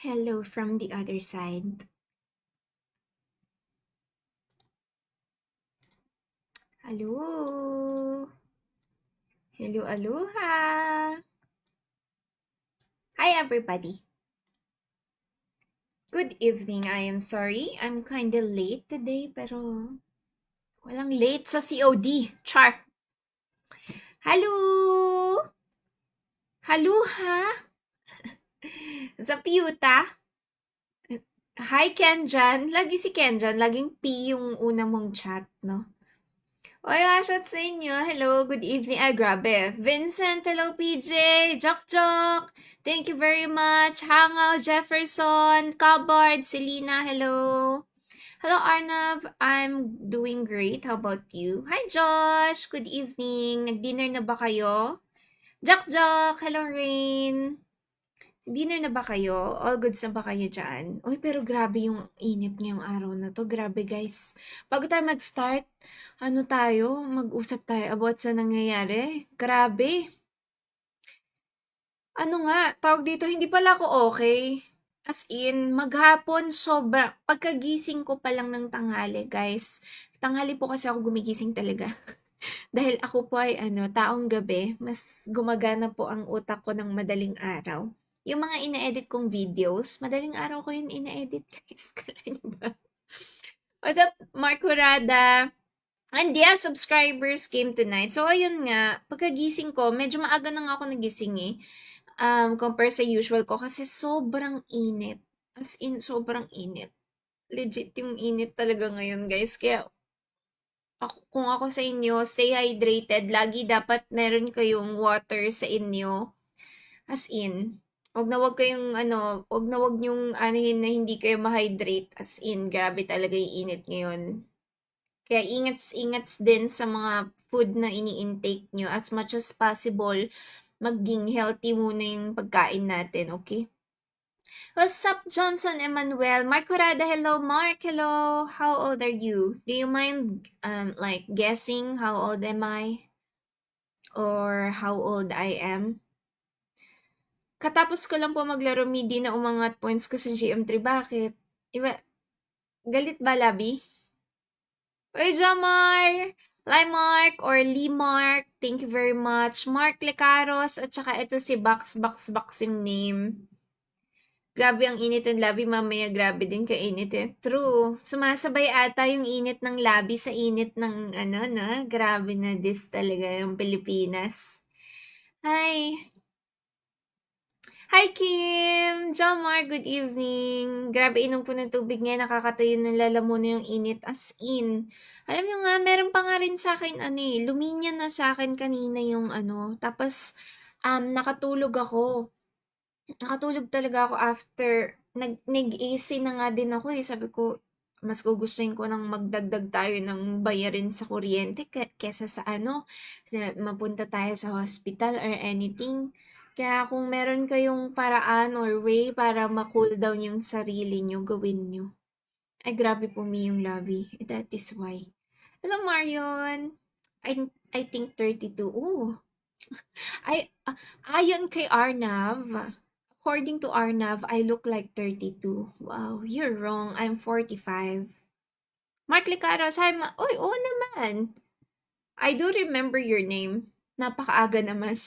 Hello from the other side. Hello. Hello, aloha. Hi, everybody. Good evening. I am sorry. I'm kinda late today, pero walang late sa COD. Char. Hello. Haluha. Sa piyuta. Hi, Kenjan. Lagi si Kenjan. Laging P yung una mong chat, no? Oy, shout sa inyo. Hello, good evening. Ay, grabe. Vincent, hello, PJ. Jok Jok. Thank you very much. Hangout, Jefferson. Cobard, Selena, hello. Hello, Arnav. I'm doing great. How about you? Hi, Josh. Good evening. Nag-dinner na ba kayo? Jok Jok. Hello, Rain. Dinner na ba kayo? All goods na ba kayo dyan? Uy, pero grabe yung init ngayong araw na to. Grabe, guys. Bago tayo mag-start, mag-usap tayo about sa nangyayari. Grabe. Ano nga, tawag dito, hindi pala ako okay. As in, maghapon, pagkagising ko pa lang ng tanghali, guys. Tanghali po kasi ako gumigising talaga. Dahil ako po ay taong gabi, mas gumagana po ang utak ko ng madaling araw. Yung mga ina-edit kong videos, madaling araw ko yun ina-edit, guys. Kala niyo ba? What's up, Mark Hurada? And yeah, subscribers came tonight. So, ayun nga, pagkagising ko, medyo maaga na nga ako nagising eh. Compare sa usual ko kasi sobrang init. As in, sobrang init. Legit yung init talaga ngayon, guys. Kaya kung ako sa inyo, stay hydrated. Lagi dapat meron kayong water sa inyo. As in, wag kayong wag na wag niyong anuhin na hindi kayo ma-hydrate. As in, grabe talaga yung init ngayon. Kaya ingats-ingats din sa mga food na ini-intake nyo. As much as possible, maging healthy muna yung pagkain natin, okay? What's up, Johnson Emmanuel? Mark Curada, hello. Mark, hello. How old are you? Do you mind, like, guessing how old am I? Or how old I am? Katapos ko lang po maglaro midi na umangat points ko sa GM3. Bakit? Iba, galit ba, Labi? Uy, Jamar! Mark or Lee Mark, thank you very much. Mark Lecaros, at saka ito si Box yung name. Grabe ang init ng labi, mamaya grabe din kainit eh. True. Sumasabay ata yung init ng labi sa init ng grabe na this talaga yung Pilipinas. Hi! Hi Kim! Jomar, good evening! Grabe inom po ng tubig ngayon, nakakatayo ng lalamunan yung init as in. Alam nyo nga, meron pa nga rin sa akin luminya na sa akin kanina yung tapos nakatulog ako. Nakatulog talaga ako after nag-AC na nga din ako eh. Sabi ko, mas gugustuhin ko nang magdagdag tayo ng bayarin sa kuryente kesa sa mapunta tayo sa hospital or anything. Kaya kung meron kayong paraan or way para ma-cool down yung sarili nyo, gawin nyo. Ay, grabe po yung lobby. That is why. Hello, Marion. I think 32. Ooh. Ayon kay Arnav, according to Arnav, I look like 32. Wow, you're wrong. I'm 45. Mark Licaros, hi Uy, oo naman. I do remember your name. Napakaaga naman.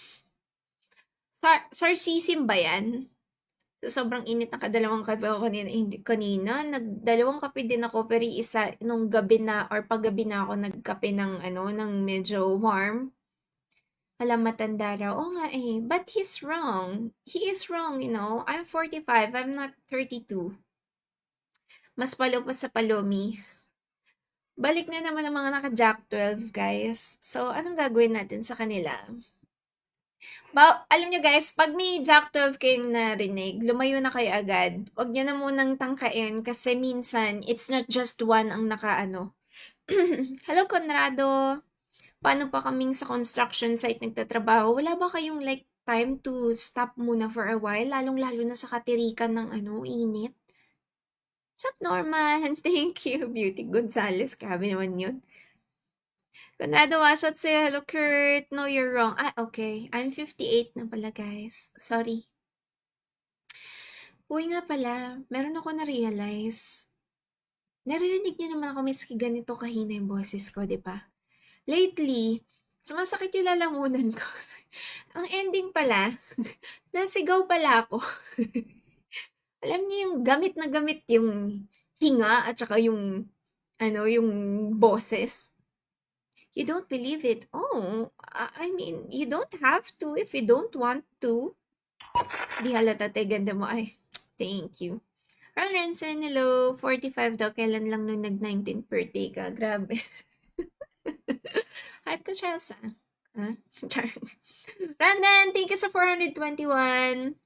Sarsisim ba yan? Sobrang init na kadalawang kape ako kanina. Nagdalawang kape din ako pero isa nung gabi na or paggabi na ako nagkape ng medyo warm. Alam, matanda raw. Oo nga eh. But he's wrong. He is wrong, you know. I'm 45. I'm not 32. Mas palo pa sa palomi. Balik na naman ang mga naka-Jack 12, guys. So, anong gagawin natin sa kanila? Alam nyo guys, pag may Jack 12 kayong narinig, lumayo na kayo agad. Huwag nyo na munang tangkain kasi minsan, it's not just one ang Hello, Conrado! Paano pa kaming sa construction site nagtatrabaho? Wala ba kayong like time to stop muna for a while? Lalong-lalo na sa katirikan ng init. What's up, Norman? Thank you, Beauty Gonzales. Grabe naman yun. Conrado Washat say, hello, Kurt. No, you're wrong. Okay. I'm 58 na pala, guys. Sorry. Uy nga pala, meron ako na-realize. Naririnig niyo naman ako maski ganito kahina yung boses ko, di ba? Lately, sumasakit yung lalamunan ko. Ang ending pala, nasigaw pala ako. Alam niyo yung gamit yung hinga at saka yung, yung boses. You don't believe it. Oh, I mean, you don't have to if you don't want to. Di halata, te, ganda mo. Ay, thank you. Ron Rensen, hello. 45 daw. Kailan lang nung nag-19th birthday ka? Grabe. Hype ka, Chelsea. Huh? Char. Randan, thank you sa 421.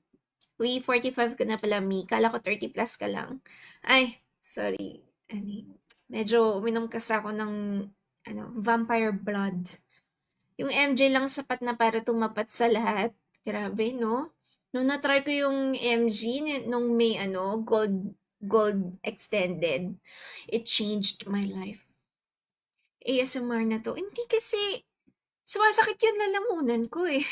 Uy, 45 ka na pala, Mi. Kala ko 30 plus ka lang. Ay, sorry. Medyo uminom kasi ako ng vampire blood. Yung MJ lang sapat na para tumapat sa lahat. Grabe, no? Nung na-try ko yung MG, nung may gold extended, it changed my life. ASMR na to. Hindi kasi, sumasakit yung lalamunan ko eh.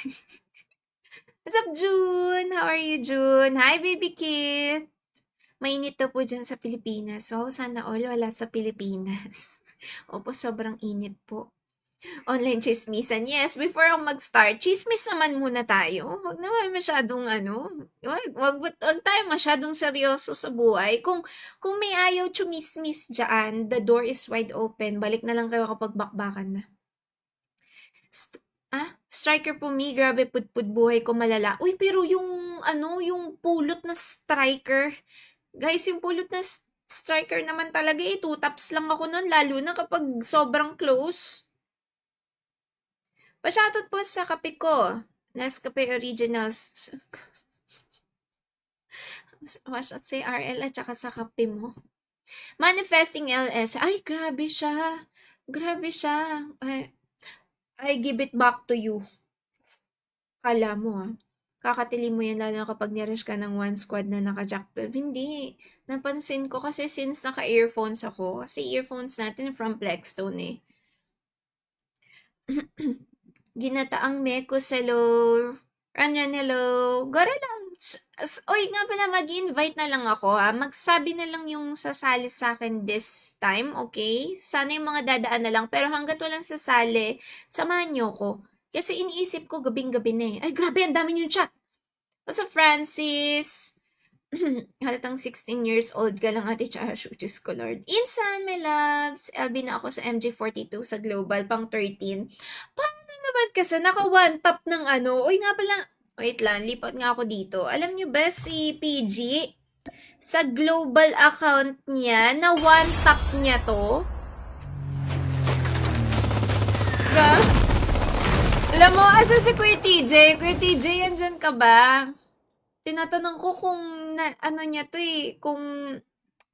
What's up, June? How are you, June? Hi, baby Kit! Mainit daw po dyan sa Pilipinas. So, sana all wala sa Pilipinas. Opo, sobrang init po. Online chismisan. Yes, before ako mag-start, chismis naman muna tayo. Huwag naman masyadong wag tayo masyadong seryoso sa buhay. Kung may ayaw chumismis dyan, the door is wide open. Balik na lang kayo kapag bakbakan na. Striker po, Mi, grabe pudpud buhay ko malala. Uy, pero yung pulot na striker, guys, yung pulot na striker naman talaga eh, 2 taps lang ako nun, lalo na kapag sobrang close. Pa-shoutout po sa kape ko. Nescafe Originals. Wash at say RL at saka sa kape mo. Manifesting LS. Ay, grabe siya. Grabe siya. I give it back to you. Kala mo kakatili mo yan lalo kapag nirush ka ng one squad na naka-jack 12. Hindi. Napansin ko kasi since naka-earphones ako. Kasi earphones natin from Plexstone eh. Ginataang Mekos, hello. Ranran, hello. Gara lang. Oy, nga pala, mag-invite na lang ako ha. Magsabi na lang yung sasali sa akin this time, okay? Sana yung mga dadaan na lang. Pero hanggat walang sasali, samahan niyo ko. Kasi iniisip ko gabing-gabi na eh. Ay, grabe, ang dami yung chat. Basta Francis, halatang 16 years old ka lang, Ate Chashu. Diyos ko, Lord. Insan, my loves. LB na ako sa MJ42 sa Global, pang 13. Paano naman kasi naka one tap ng Uy nga pala, wait lang, lipat nga ako dito. Alam nyo ba si PG, sa global account niya, na one tap niya to? Ga? Alam mo, asan si Kuya TJ? Kuya TJ, andyan ka ba? Tinatanong ko kung ano niya to eh, kung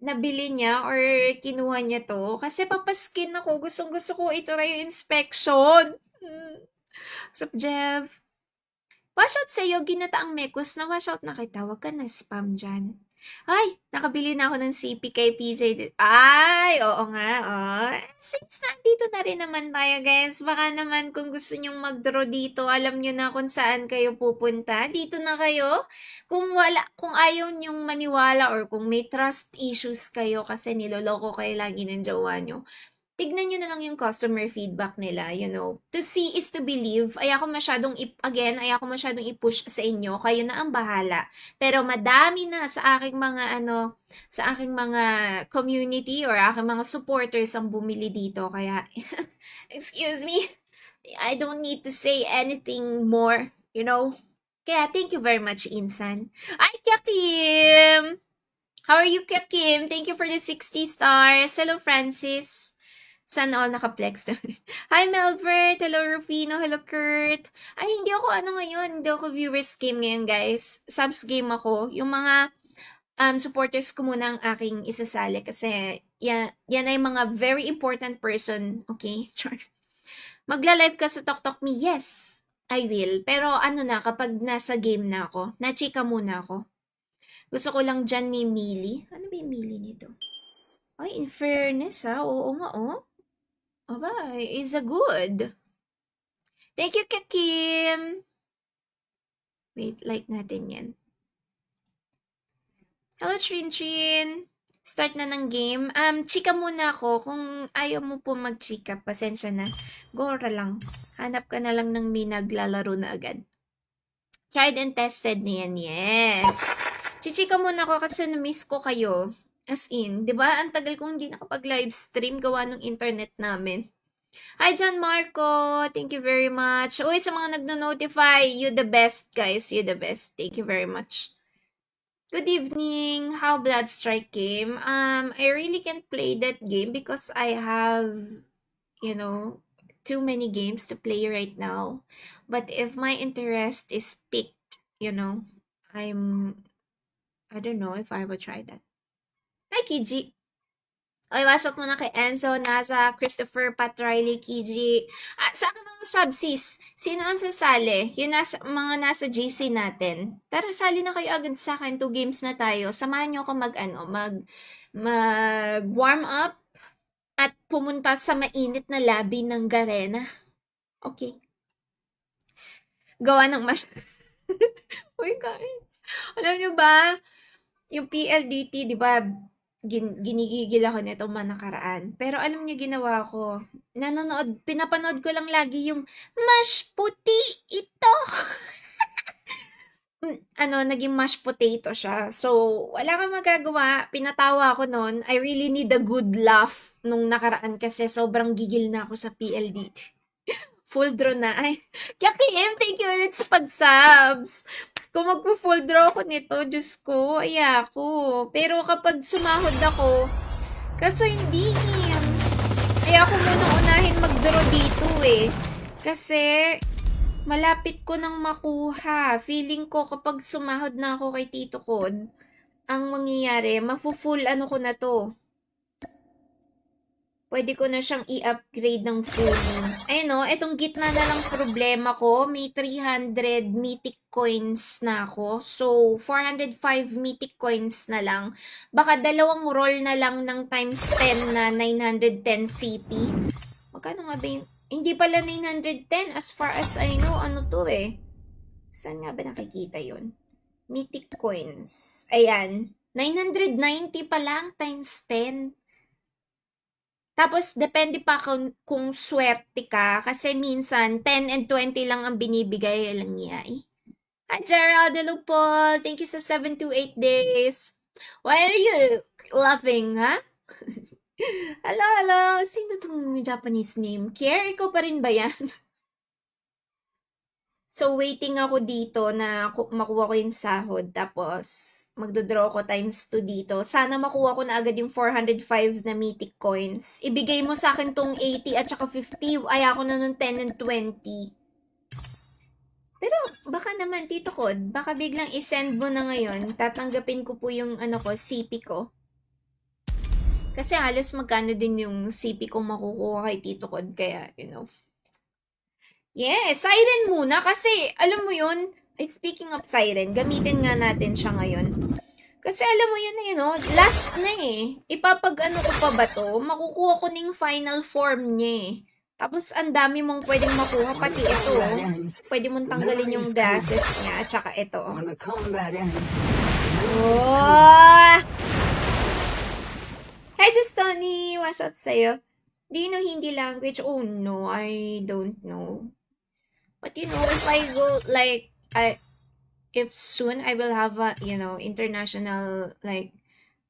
nabili niya or kinuha niya to. Kasi papaskin ako. Gustong-gusto ko itry yung inspection. Sup, Jeff? Washout sa'yo, ginataang mekos na washout na kita. Huwag ka na spam dyan. Ay, nakabili na ako ng CP kay PJ. Ay, oo nga. Oh. Since nandito na rin naman tayo, guys, baka naman kung gusto nyong mag-draw dito, alam nyo na kung saan kayo pupunta. Dito na kayo. Kung ayaw nyong maniwala or kung may trust issues kayo kasi niloloko kayo lagi ng jowa nyo, tignan nyo na lang yung customer feedback nila, To see is to believe. Ayoko masyadong i-push sa inyo. Kayo na ang bahala. Pero madami na sa aking mga community or aking mga supporters ang bumili dito. Kaya, excuse me, I don't need to say anything more. Kaya, thank you very much, Insan. Ay, Kim! How are you, Kim? Thank you for the 60 stars. Hello, Francis. Sana all naka-flex na. Hi, Melvert! Hello, Rufino! Hello, Kurt! Ay, hindi ako ngayon. Hindi ako viewers game ngayon, guys. Subs game ako. Yung mga supporters ko muna ang aking isasali kasi yan ay mga very important person. Okay? Sure. Magla-live ka sa Tok Me? Yes, I will. Pero kapag nasa game na ako, na-chika muna ako. Gusto ko lang dyan ni Millie. Ano ba yung Millie nito? Ay, in fairness oo nga Aba, is a good. Thank you, Kim. Wait, like natin yan. Hello, Trin Trin. Start na ng game. Chika muna ako. Kung ayaw mo po mag-chika, pasensya na. Gora lang. Hanap ka na lang ng may naglalaro na agad. Tried and tested na yan, yes. Chichika muna ako kasi na-miss ko kayo. As in, di ba? Ang tagal kong hindi nakapag-live stream gawa ng internet namin. Hi, John Marco. Thank you very much. Uy, sa mga nagno-notify, you the best, guys. You the best. Thank you very much. Good evening. How Blood Strike game? I really can't play that game because I have, you know, too many games to play right now. But if my interest is piqued, I don't know if I would try that. Hi, Kiji. Oy, wasok muna kay Enzo, Nasa, Christopher, Pat Riley, Kiji. Sa akin mga subsis, sino ang sasali? Yung mga nasa GC natin. Tara, sali na kayo agad sa akin. 2 games na tayo. Samahan nyo ako mag-warm up at pumunta sa mainit na lobby ng Garena. Okay. Gawa ng mas... Uy, guys. Alam nyo ba, yung PLDT, di ba, ginigigil ako nitong mga nakaraan. Pero alam niyo ginawa ko, pinapanood ko lang lagi yung mash puti ito. Naging mashed potato siya. So, wala kang magagawa. Pinatawa ako noon. I really need a good laugh nung nakaraan kasi sobrang gigil na ako sa PLDT. Full draw na. Ay, Yaki M, thank you ulit sa pag-subs. Kung magpo-full draw ako nito, Diyos ko, ayako. Pero kapag sumahod ako, kaso hindi. Kaya ako muna unahin mag-draw dito eh. Kasi, malapit ko nang makuha. Feeling ko kapag sumahod na ako kay Tito Kod, ang mangyayari, mafu-full ko na to. Pwede ko na siyang i-upgrade ng fully. Ayun o, etong gitna na lang problema ko. May 300 mythic coins na ako. So, 405 mythic coins na lang. Baka dalawang roll na lang ng times 10 na 910 CP. Magkano nga ba yung... Hindi pala 910 as far as I know. Ano to eh? Saan nga ba nakikita yun? Mythic coins. Ayan. 990 pa lang times 10. Tapos, depende pa kung swerte ka. Kasi minsan, 10 and 20 lang ang binibigay. Alam niya eh. Hi, Gerald. Hello, Paul. Thank you sa 7 to 8 days. Why are you laughing, ha? Hello, hello. Sino tong Japanese name? Kier, ikaw pa rin ba yan? So, waiting ako dito na makuha ko yung sahod. Tapos, magdodraw ko times 2 dito. Sana makuha ko na agad yung 405 na mythic coins. Ibigay mo sa akin tong 80 at saka 50. Ay, ako na nung 10 and 20. Pero, baka naman, Tito Kod, baka biglang isend mo na ngayon. Tatanggapin ko po yung CP ko. Kasi halos magkano din yung CP ko makukuha kay Tito Kod. Kaya, Yes, siren muna kasi alam mo yun, speaking of siren, gamitin nga natin siya ngayon. Kasi alam mo yun last na eh. Ipapag-ano ko pa ba to? Makukuha ko ng final form niya eh. Tapos ang dami mong pwedeng makuha, pati ito. Pwede mong tanggalin yung glasses niya, at saka ito. Oh! Hi, Justoni! Watch out sa'yo. Do you know Hindi language? Oh no, I don't know. But if I go if soon I will have international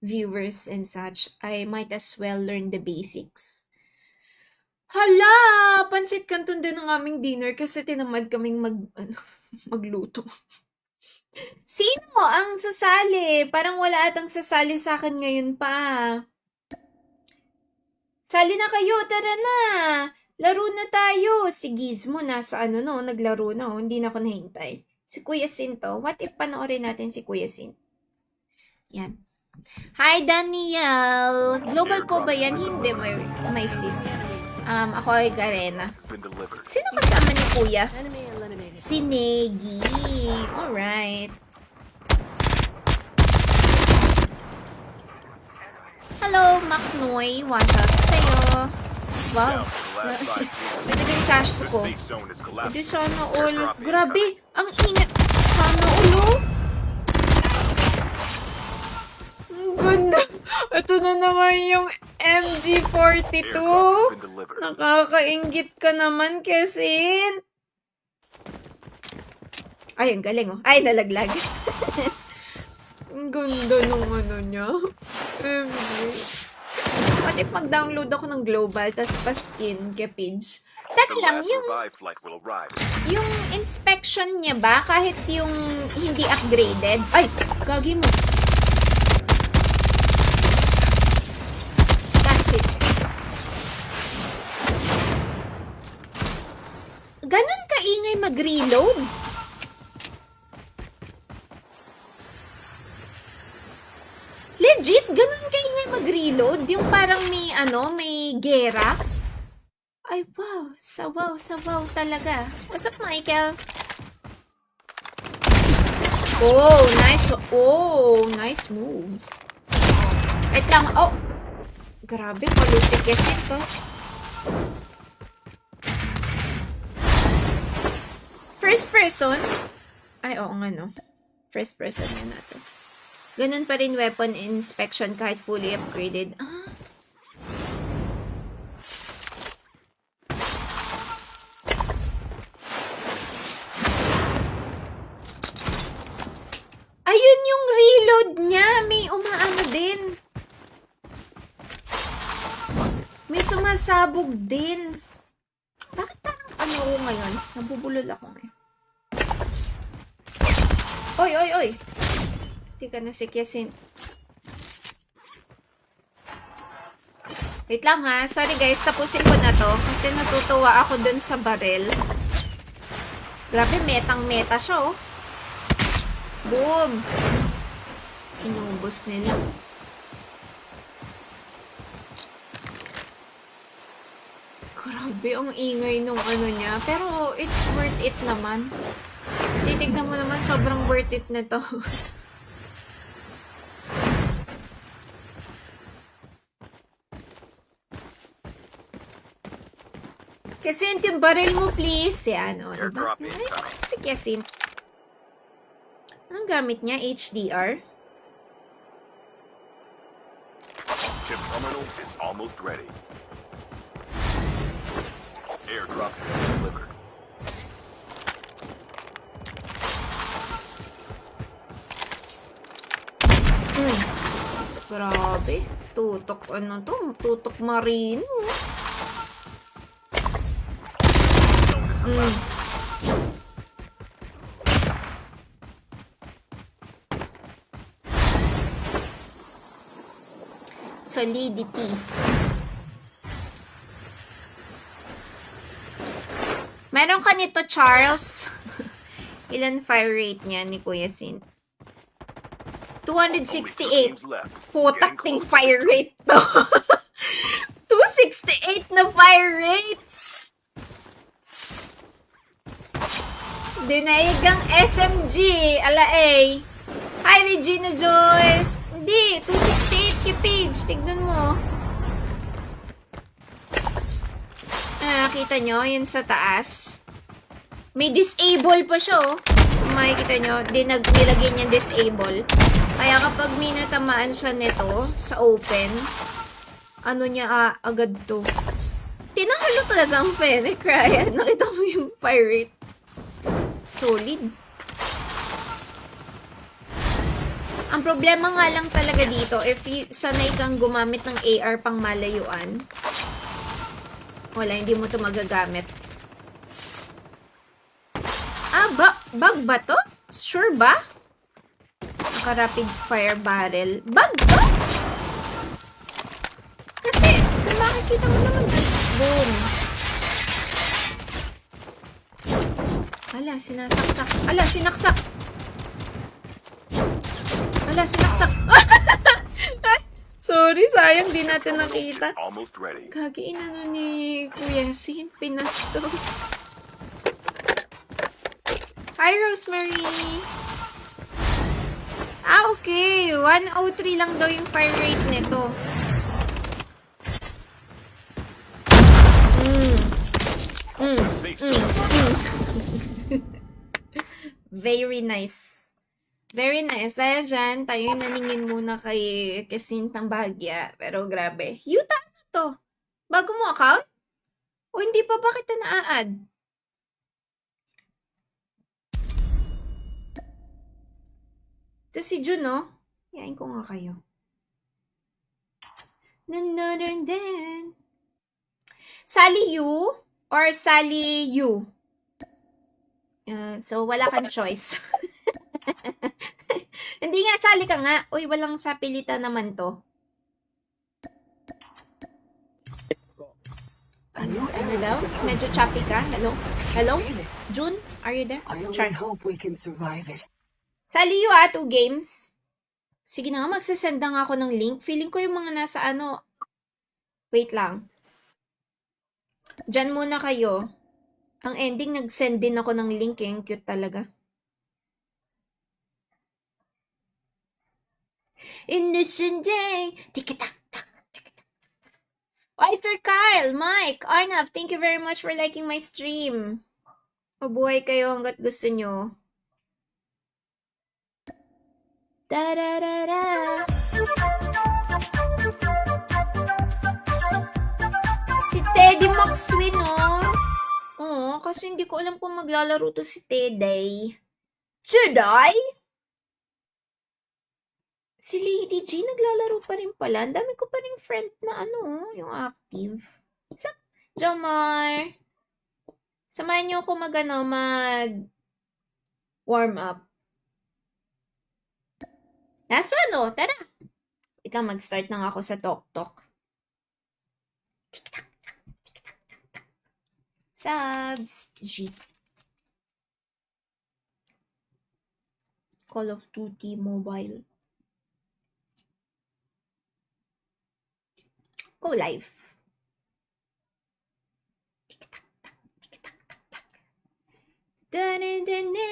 viewers and such, I might as well learn the basics. Hala! Pansit Canton din ang aming dinner kasi tinamad kaming magluto. Sino ang sasali? Parang wala atang sasali sa akin ngayon pa. Sali na kayo, tara na! Laro na tayo. Si Gizmo nasa naglaro na. Hindi na ako nahintay. Si Kuya Sin to. What if panoorin natin si Kuya Sin? Yan. Hi, Daniel. Global po ba yan? Hindi, may sis. Ako ay Garena. Sino kasama ni Kuya? Si Negi. Alright. Hello, Macnoy. Watch out sa'yo. Wow. Nagiging charge ko. Hindi sana all. Grabe. Ang ingat. Sana all. na naman yung MG42. Airdrop has been delivered. Nakakainggit ka naman, Kesin. Ay, ang galing oh. Ay, nalaglag. Ang ganda nung ano niya. MG. What if mag-download ako ng global tas pa-skin kay Pidge? Teka The lang, last revived flight will arrive. yung inspection niya ba, kahit yung hindi upgraded? Ay, gagi mo. That's it. Ganon kaingay mag-reload? Legit? Ganon kaingay mag-reload? Yung parang may, may gera? Ay, wow. Sawaw talaga. What's up, Michael? Oh, nice. Oh, nice move. Wait lang. Oh. Grabe, palusik kasi ito. First person? Ay, oo nga, no. First person yan natin. Ganun pa rin weapon inspection kahit fully upgraded. Ah. Ayun yung reload niya. May umaano din. May sumasabog din. Bakit parang ano ako ngayon? Nabubulol ako ngayon. Oy. Hindi ka nasikyasin. Wait lang ha. Sorry guys, tapusin ko na to. Kasi natutuwa ako dun sa barrel. Grabe, metang-meta siya oh. Boom! Inubos nila. Grabe, ang ingay nung ano niya. Pero, it's worth it naman. Titignan mo naman, sobrang worth it na to. Kasi yung baril mo, please. Yan, o. Diba? Si Kesin. Anong gamit niya? HDR? Chip terminal is almost ready. Airdrop has been delivered. Grabe. Tutok ano to? Tutok marino. Solidity. Meron ka nito, Charles. Ilan fire rate niya ni Kuya Sin? 268. Putak ting fire rate to. 268 na fire rate. Dinaigang SMG. Ala eh. Hi, Regina Joyce. Hindi, 268 kay Paige. Tignan mo. Nakita nyo, yun sa taas. May disable pa siya, oh. Kung makikita nyo, nilagyan niya disable. Kaya kapag may natamaan siya nito, sa open, ano niya, agad to. Tinahalo talaga ang Fennec, Ryan. Nakita mo yung pirate. Solid. Ang problema nga lang talaga dito, if sanay kang gumamit ng AR pang malayuan, wala, hindi mo to magagamit. Bug ba to? Sure ba? Naka-rapid fire barrel. Bug to? Kasi, makikita mo naman. Boom. Ala, sinasaksak. Ala, sinaksak. Ala, sinaksak. Sorry, sayang di natin nakita. Gagi, inano ni Kuya Sin, pinastos. Hi, Rosemary! Okay. 103 lang daw yung fire rate nito. Very nice. Very nice. Dahil dyan, tayo naningin muna kay Kesintang Bahagya. Pero grabe. Yuta, ano to? Bago mo account? O hindi pa, bakit na na-add? Ito si Jun, no? Yain ko nga kayo. Nananaran. Sally you or Sally you? So, wala kang choice. Hindi nga, sali ka nga. Uy, walang sapilitan naman to. Ano daw? Medyo choppy ka? Hello? Hello? June? Are you there? I only Char. hope we can survive it. Sali you 2 games. Sige na nga, magsasend na nga ako ng link. Feeling ko yung mga nasa ano. Wait lang. Diyan muna kayo. Ang ending, nag-send din ako ng link eh. Ang cute talaga. Innocent day. Tikitak. Why, Sir Kyle, Mike, Arnav, thank you very much for liking my stream. Mabuhay kayo hanggat gusto nyo. Tararara. Si Teddy Maxwin, oh. Oo, kasi hindi ko alam kung maglalaro to si Teddy. Should I? Si Lady G, naglalaro pa rin pala. Ang dami ko pa rin friend na ano, yung active. Jomar. Samahan niyo ako mag warm up. Last one, oh. Tara. Wait lang, mag-start na nga ako sa Tok. Tik-tak. Subs. G. Call of Duty Mobile. Go live. Tik-tak. Da-da-da-da.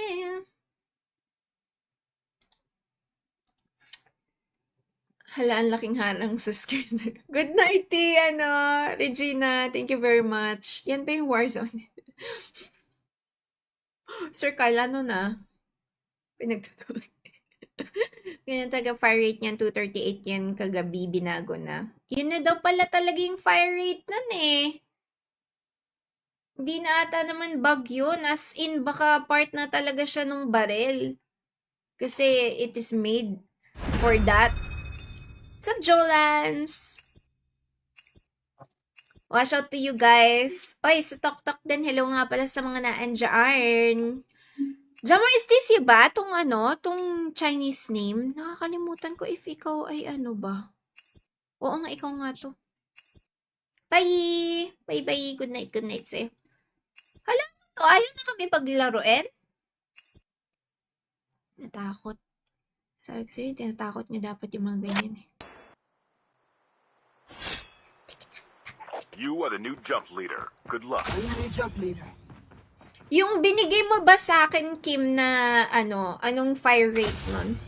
Hala, ang laking harang sa screen. Good night, Regina. Thank you very much. Yan ba yung Warzone? Sir Kyle, ano na? Pinagtutuloy. Ganyan taga fire rate niyan, 238 yan kagabi, binago na. Yun na daw pala talaga yung fire rate nun eh. Hindi na ata naman bug yun. As in, baka part na talaga siya nung barrel. Kasi it is made for that. What's up, Jolans? Watch out to you guys. Oy, sa Tok din. Hello nga pala sa mga naandyan. Jammer, is this you ba? Tong Chinese name? Nakakalimutan ko if ikaw ay ano ba? Oo nga, ikaw nga to. Bye! Bye-bye. Good night sa'yo. Hala, to. Ayaw na kami paglaruin? Natakot. Sabi ko sa'yo, tinatakot nyo dapat yung mga ganyan eh. You are the new jump leader. Good luck. I'm not a jump leader. Yung binigay mo ba sa akin, Kim, na anong fire rate nun?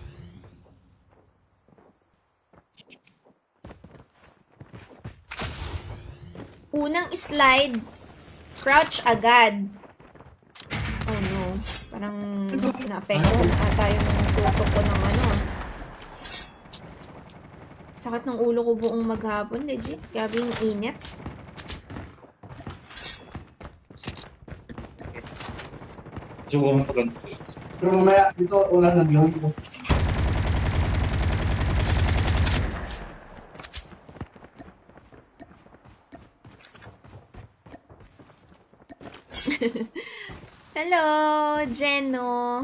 Unang slide, crouch agad. Oh no, parang naapektuhan ata yung tutok ko ng ano. Sakit ng ulo ko buong maghapon, legit. Grabe yung init. Subukan mo pa ganun. Pero mamaya dito wala nang gawin ko. Hello, Jeno.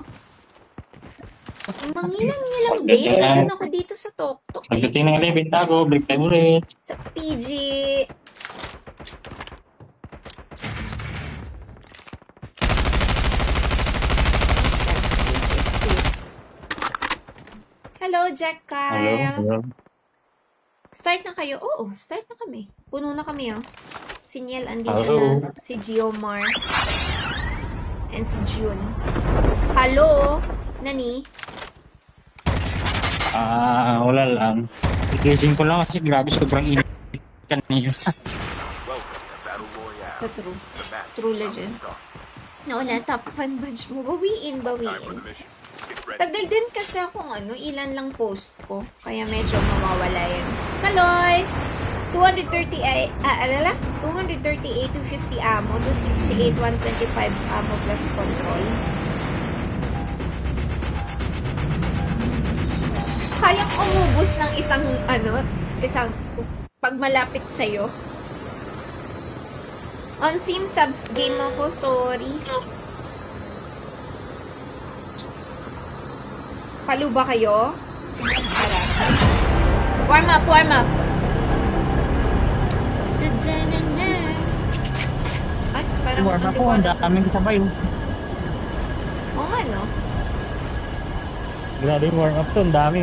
Mangilang-ngilang days na din ako dito sa Tok-Tok eh. Pagdating ng 11, tago, break time ulit. Sa PG. Hello, Jack Kyle. Hello. Start na kayo? Oo, start na kami. Puno na kami, oh. Si Niel, andito Hello. na. Si Giomar. And si June. Hello? Nani? Wala lang. Igising ko lang kasi grabe sobrang init kanina. Welcome to Battle Royale. Sa true. The match True is about to legend. start. Nawala, top fan badge mo. Bawiin. Time for the mission. Get Tagal din kasi akong ilan lang post ko. Kaya medyo mawawala yan. Kaloy! 238 to 50 ammo, 268, 125 ammo plus control. Kayang umubos ng isang pag malapit sa'yo. On scene subs game ako, sorry. Palo ba kayo? Tara. Warm up, warm up. Ay, parang Warm up po, ang daming kasabay. Oo nga, no? Grabe yung warm up to, ang dami.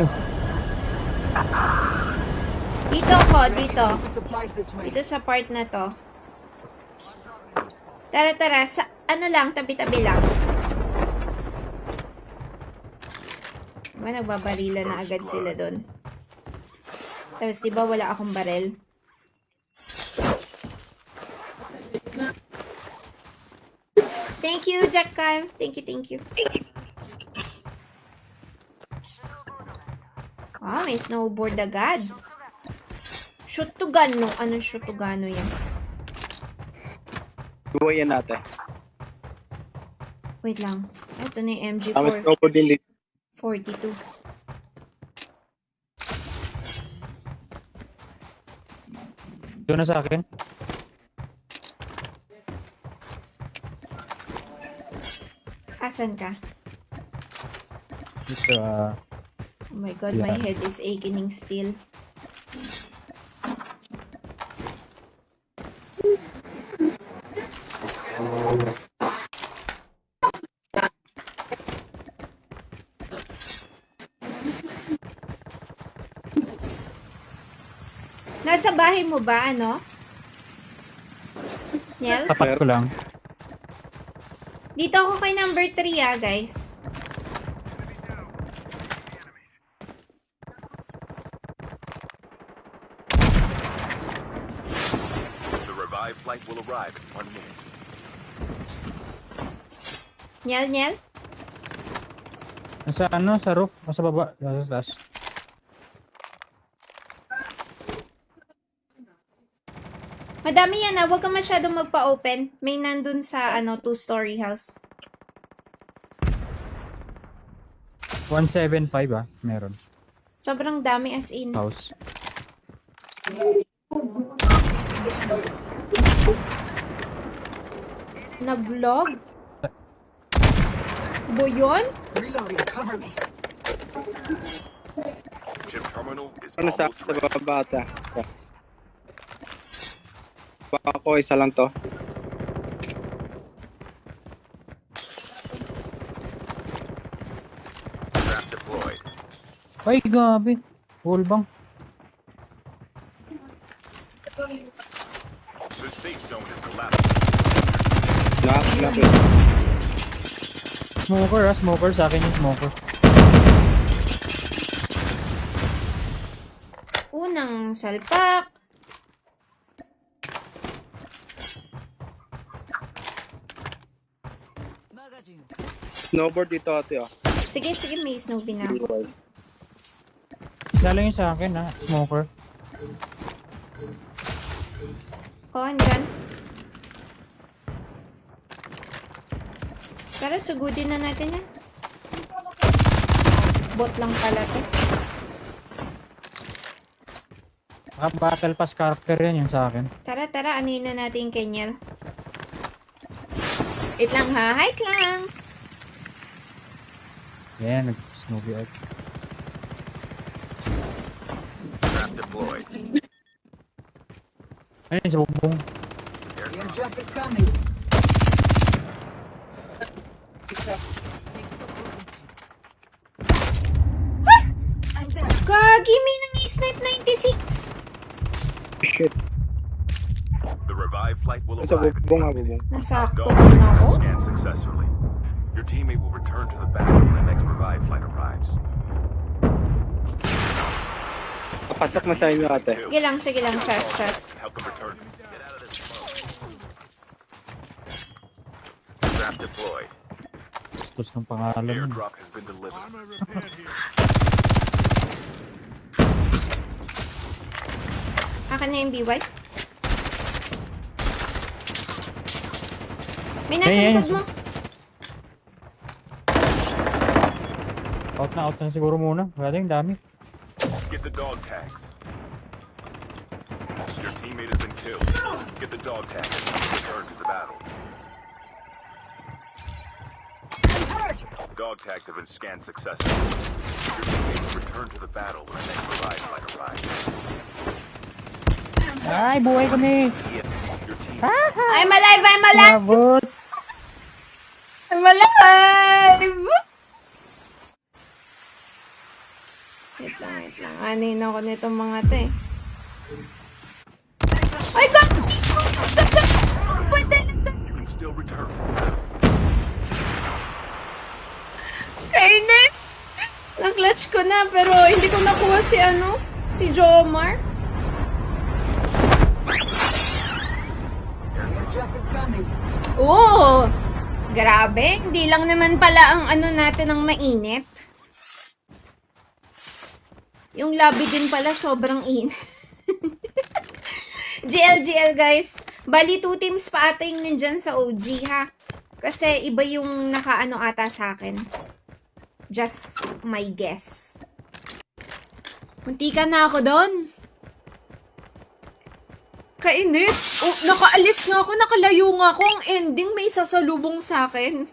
Dito ako, dito. Supplies this way. Dito sa part na to. Tara, tara. Sa, lang, tabi-tabi lang. Diba, nagbabarila na agad sila doon. Tapos, diba, wala akong barel? Thank you, Jack Kyle. Thank you, thank you. Ah, may snowboard agad. Shoot to gun, no? Anong shoot to gun yan? Buwayan natin. Wait lang. Ito na yung Tapos MG4 ko delete. 42. Ito na sa akin. Asan ka? Ito, Oh my god, my Yeah. head is aching still. Nasa bahay mo ba, Niel? tapat ko lang. Dito ako kay number 3, guys. The revived flight will arrive in 1 minute. Niel? Nasa sa roof, nasa baba, nasa taas. Madami yan, Huwag ka masyadong magpa-open. May nandun sa, 2-story house. 175 meron. Sobrang dami as in. House. Nag-vlog? Boyon? Reloading, cover me. Chip terminal is Ano sa almost ready. bata? Baka ko isa lang to. Trap deployed. Ay, gabi. Full bang. The safe zone is collapsing. Lapit. Smoker smoker sa akin yung smoker. Unang salpak. Snowboard dito ate oh. Sige, may Snoopy na ako. Isa lang yung sa akin smoker. Oh, andyan. Tara, sugudin na natin yan. Bot lang pala to. Battle pass character yan yung sa akin. Tara, anuin na natin yung Kenyel. Wait lang ha, hike lang. Yan, nag-snowbie out. Trap deployed. Ayun, sa bubong. The airdrop is coming. I'm dead. Gagi, may nang-snipe 96. Shit. The revived flight will Sa arrive in bubong 1 minute. Nasakto Go. ko na ako. Scan successfully. Your teammate will return to the battle when the next revived flight arrives. Papasok na sa inyo ate. Sige lang, trust. Help them return. Get out of this smoke. Trap deployed. bastos ng pangalan mo. Airdrop has been delivered. Akin na yung BY. May nasa Ayan, likod mo. Out na siguro muna. Wala yung dami. Get the dog tags. Your teammate has been killed. Get the dog tags and return to the battle. Dog tags have been scanned successfully. Your teammates return to the battle when the next revive flight arrives. Ay, buhay kami! Your team I'm alive! I'm alive! Nabot! I'm alive! Wait lang. Anin ako nitong mga to eh. Ay, God! Pwede lang. you can still return. Kainis! Na-clutch ko na, pero hindi ko nakuha si Jomar. Airdrop is coming. Oo! Grabe, hindi lang naman pala ang natin ang mainit. Yung lobby din pala sobrang init. GL guys, bali 2 teams pa ata yung nandyan sa OG ha. Kasi iba yung nakaano ata sa akin. Just my guess. Munti ka na ako doon. Kainis! Oh, nakaalis nga ako, nakalayo nga ako. Ang ending may sasalubong sa akin.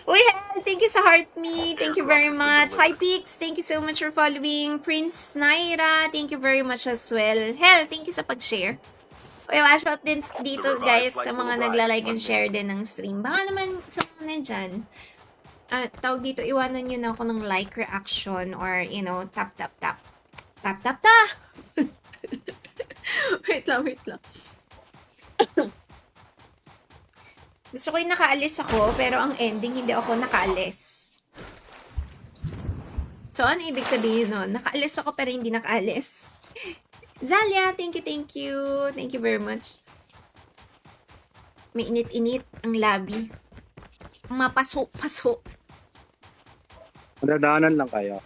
Uy, Hel, thank you sa heart me. Thank you very much. Hi, Pix. Thank you so much for following. Prince Naira, thank you very much as well. Hel, thank you sa pag-share. Uy, wash out din dito, guys, sa mga nagla-like and share din ng stream. Baka naman sa mga nandyan, tawag dito, iwanan nyo na ako ng like reaction or, you know, tap. Wait lang. Gusto ko yung nakaalis ako, pero ang ending, hindi ako nakaalis. So, ano ibig sabihin nun? Nakaalis ako, pero hindi nakaalis. Zalia, thank you. Thank you very much. May init-init ang labi. Mapaso-paso. Nadaanan lang kayo.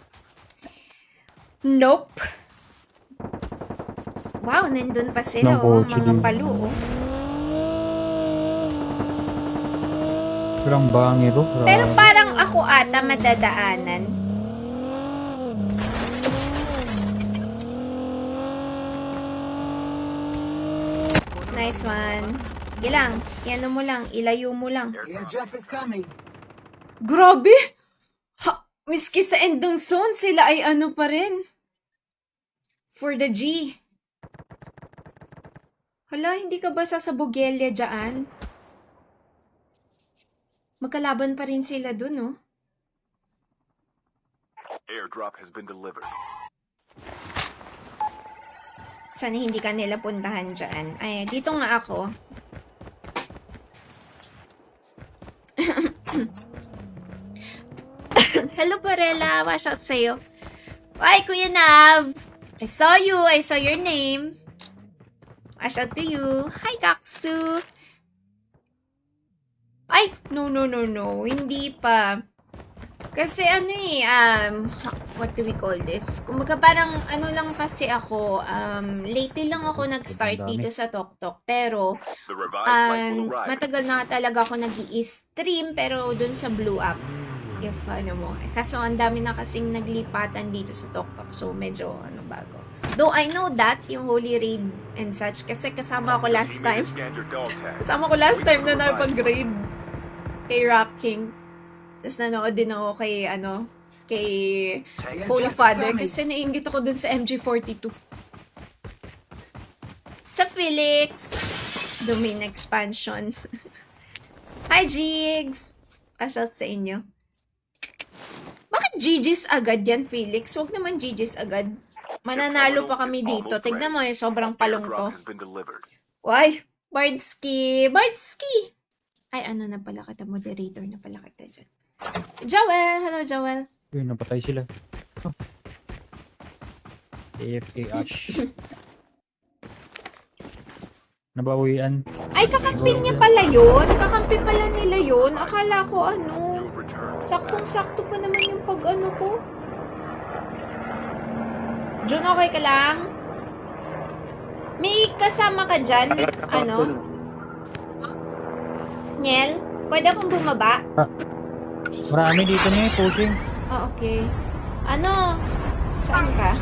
Nope. Wow, nandun pa sila, Ng oh. kotse Mga din. palo, oh. Walang bangero. Pero parang ako ata madadaanan. Nice one. Sige lang. Yan mo lang. Ilayo mo lang. Airdrop is coming. Grabe! Ha, miski sa endong zone, sila ay ano pa rin. For the G. Hala, hindi ka ba sasabugelya dyan? Magkalaban pa rin sila dun, oh. Airdrop has been delivered. Sana hindi ka nila puntahan dyan. Ay, dito nga ako. Hello, Barella. Wash out sa'yo. Ay, Kuya Nav. I saw you. I saw your name. Wash out to you. Hi, Kaksu. Ay, no. Hindi pa. Kasi what do we call this? Kumbaga parang lang kasi ako, lately lang ako nag-start dito sa TokTok. Pero, The revived flight will arrive. matagal na talaga ako nag-i-stream pero dun sa Blue App. If mo. Kaso ang dami na kasing naglipatan dito sa TokTok. So, medyo bago. Though I know that, yung Holy Raid and such, kasi kasama ako last time. Scan your dog tag. Kasama ko last time na nakapag-raid kay Rock King. Tapos nanood din ako kay, kay Holy Father kasi nainggit ako dun sa MG42. Sa Felix! Domain expansion. Hi, Jigs! Pashout sa inyo. Bakit GG's agad yan, Felix? Huwag naman GG's agad. Mananalo pa kami dito. Tignan mo sobrang palong to. Airdrop has been delivered. Why? Bardski! Ay, na pala kita. Moderator na pala kita dyan. Joel! Hello, Joel. Yun, napatay sila. Oh. AFK Ash. Nabawian. Ay, kakampi niya pala yun. Kakampi pala nila yun. Akala ko You've returned Saktong-sakto pa naman yung pag-ano ko. Jun, okay ka lang? May kasama ka dyan? Ano? Niel? Pwede akong bumaba? Marami dito na pushing. Ah, okay. Ano? Saan ka?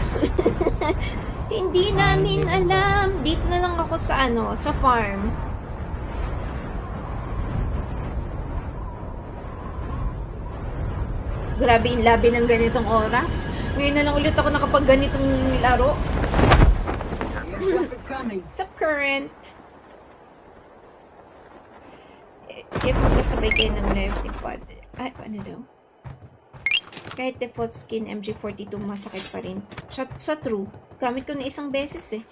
Hindi namin alam. Dito na lang ako sa ano, sa farm. Grabe yung labi ng ganitong oras. Ngayon na lang ulit ako nakapag ganitong laro. Airdrop is coming. Sa current. If magkasabay kayo ng live ni Pod. Ay, ano daw? Kahit default skin MG42 masakit pa rin. Sa true. Gamit ko na isang beses eh.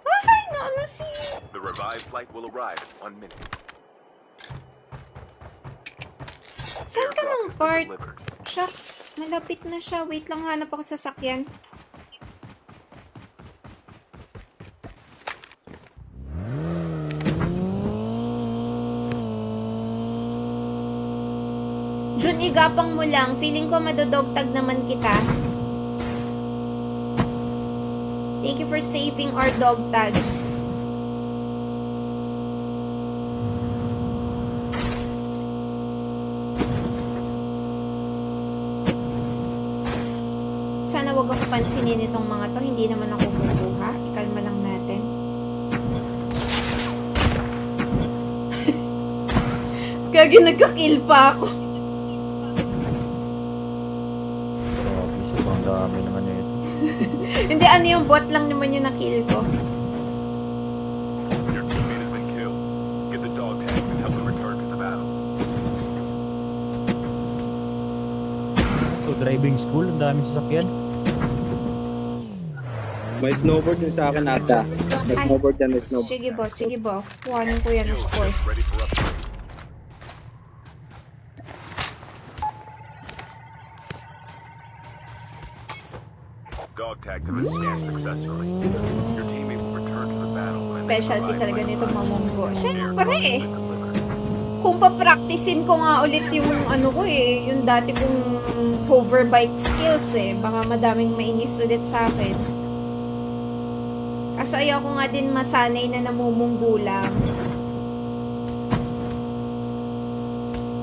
Ay, na ano si... The revived flight will arrive in 1 minute. Saan ka ng Airdrop has been part? delivered. Shucks, malapit na siya. Wait lang, hanap ako sa sasakyan. Jun, igapang mo lang. Feeling ko madodogtag naman kita. Thank you for saving our dog tags. Sana wag ako pansinin itong mga to. Hindi naman ako kukuha. Ikalma lang natin. Gagi, nagka-kill pa ako. Grabe, sobrang dami naman ito. Hindi, ano yung bot lang naman yung na-kill ko. Your teammate has been killed. Get the dog tags and help them return to the battle. So, driving school, ang daming sasakyan. May snowboard din sa akin ata. May Ay. snowboard yan, may snowboard. Sige boss, sige boss. Kuhanin ko yan, of Fuel course. is ready for upgrade. Dog tags have been scanned successfully. Your teammate will return to the battle. when they Specialty provide talaga flight nito time. mamunggo. Airdrop Siyempre has eh. been delivered. Kung papraktisin ko nga ulit yung ano ko eh, yung dati kong hoverbike skills eh. Baka madaming mainis ulit sa akin. Kaso ayaw ko nga din masanay na namumunggo lang.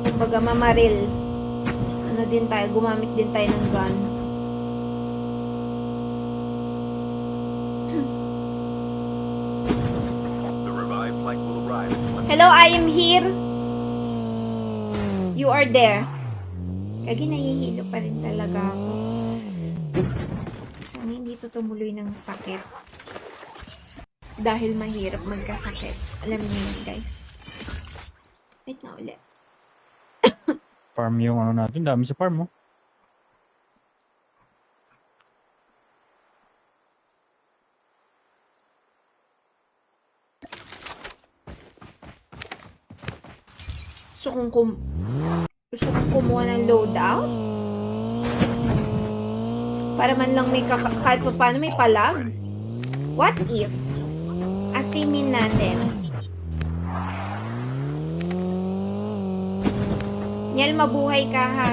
Kumbaga mamaril. Ano din tayo, gumamit din tayo ng gun. The revived flight will arrive in 1 Hello, I am here. You are there. Kagi nahihilo pa rin talaga ako. Sana hindi to tumuloy ng sakit. Dahil mahirap magkasakit. Alam niyo yun, guys. Wait nga ulit. Farm yung ano natin, dami sa farm, oh. So, gusto kong kumuha ng loadout? Para man lang may kahit pa paano may palag? ready. What if? Asimin natin. Niel, mabuhay ka ha.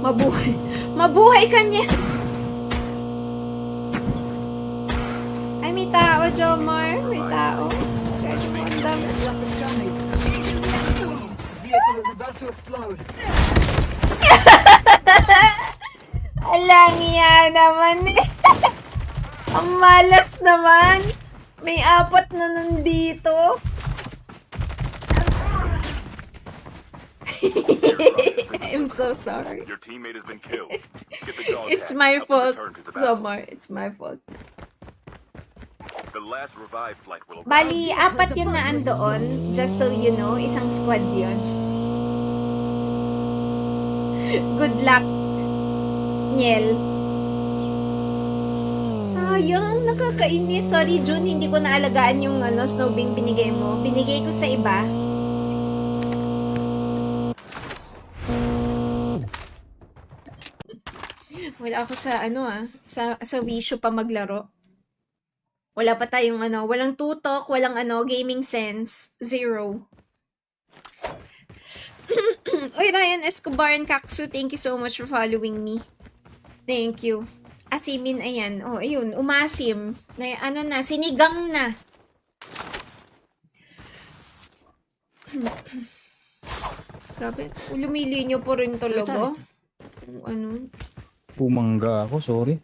Mabuhay. Mabuhay ka niya. Ay, may tao, Jomar. May tao. Guys, ang dami. Airdrop is coming. Vehicle is about to explode. Alang yan naman eh. Ang malas naman. May 4 na nandito. I'm so sorry. Your teammate has been killed. Get the dog It's tags my and help them fault, return to the battle. Zomar. It's my fault. The last revived flight will arrive. Bali, 4 yun na andoon. Just so you know, isang squad yun. Good luck, Niel. Sayang, nakakainis. Sorry, June, hindi ko naalagaan yung snowbing binigay mo. Binigay ko sa iba. Wala ako sa sa wisyo pa maglaro. Wala pa tayong walang tutok, walang gaming sense, zero. Uy, Ryan Escobar and Kaksu, thank you so much for following me. Thank you. Asimin, ayan. Oh, ayun, umasim. Na, ano na, sinigang na. Grabe, lumilinya po rin talaga. Ano? Pumangga ako, sorry.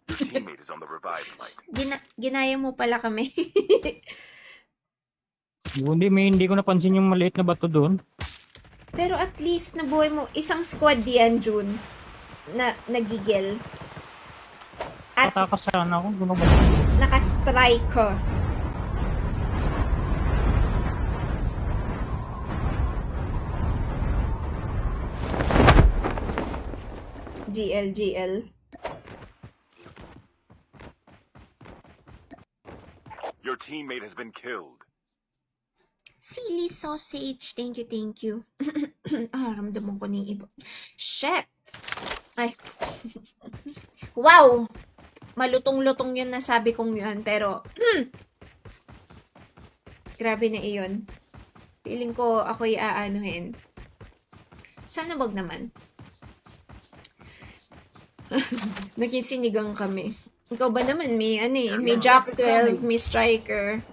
Your teammate is on the revive flight. Ginaya mo pala kami. Hindi ko napansin yung maliit na bato doon. Pero at least nabuhay mo. Isang squad yan, June. Na nagigil. At Patakas sana ako. Doon ako. naka-strike ka. GL. Your teammate has been killed. Silly sausage. Thank you. Ramdaman ko ng iba. Shit! Ay. Wow! Malutong-lutong yun na sabi kong yun. Pero, grabe na iyon. Feeling ko ako'y aanuhin. Sana wag naman. Naging sinigang kami. Ikaw ba naman, may Jack 12, may Striker.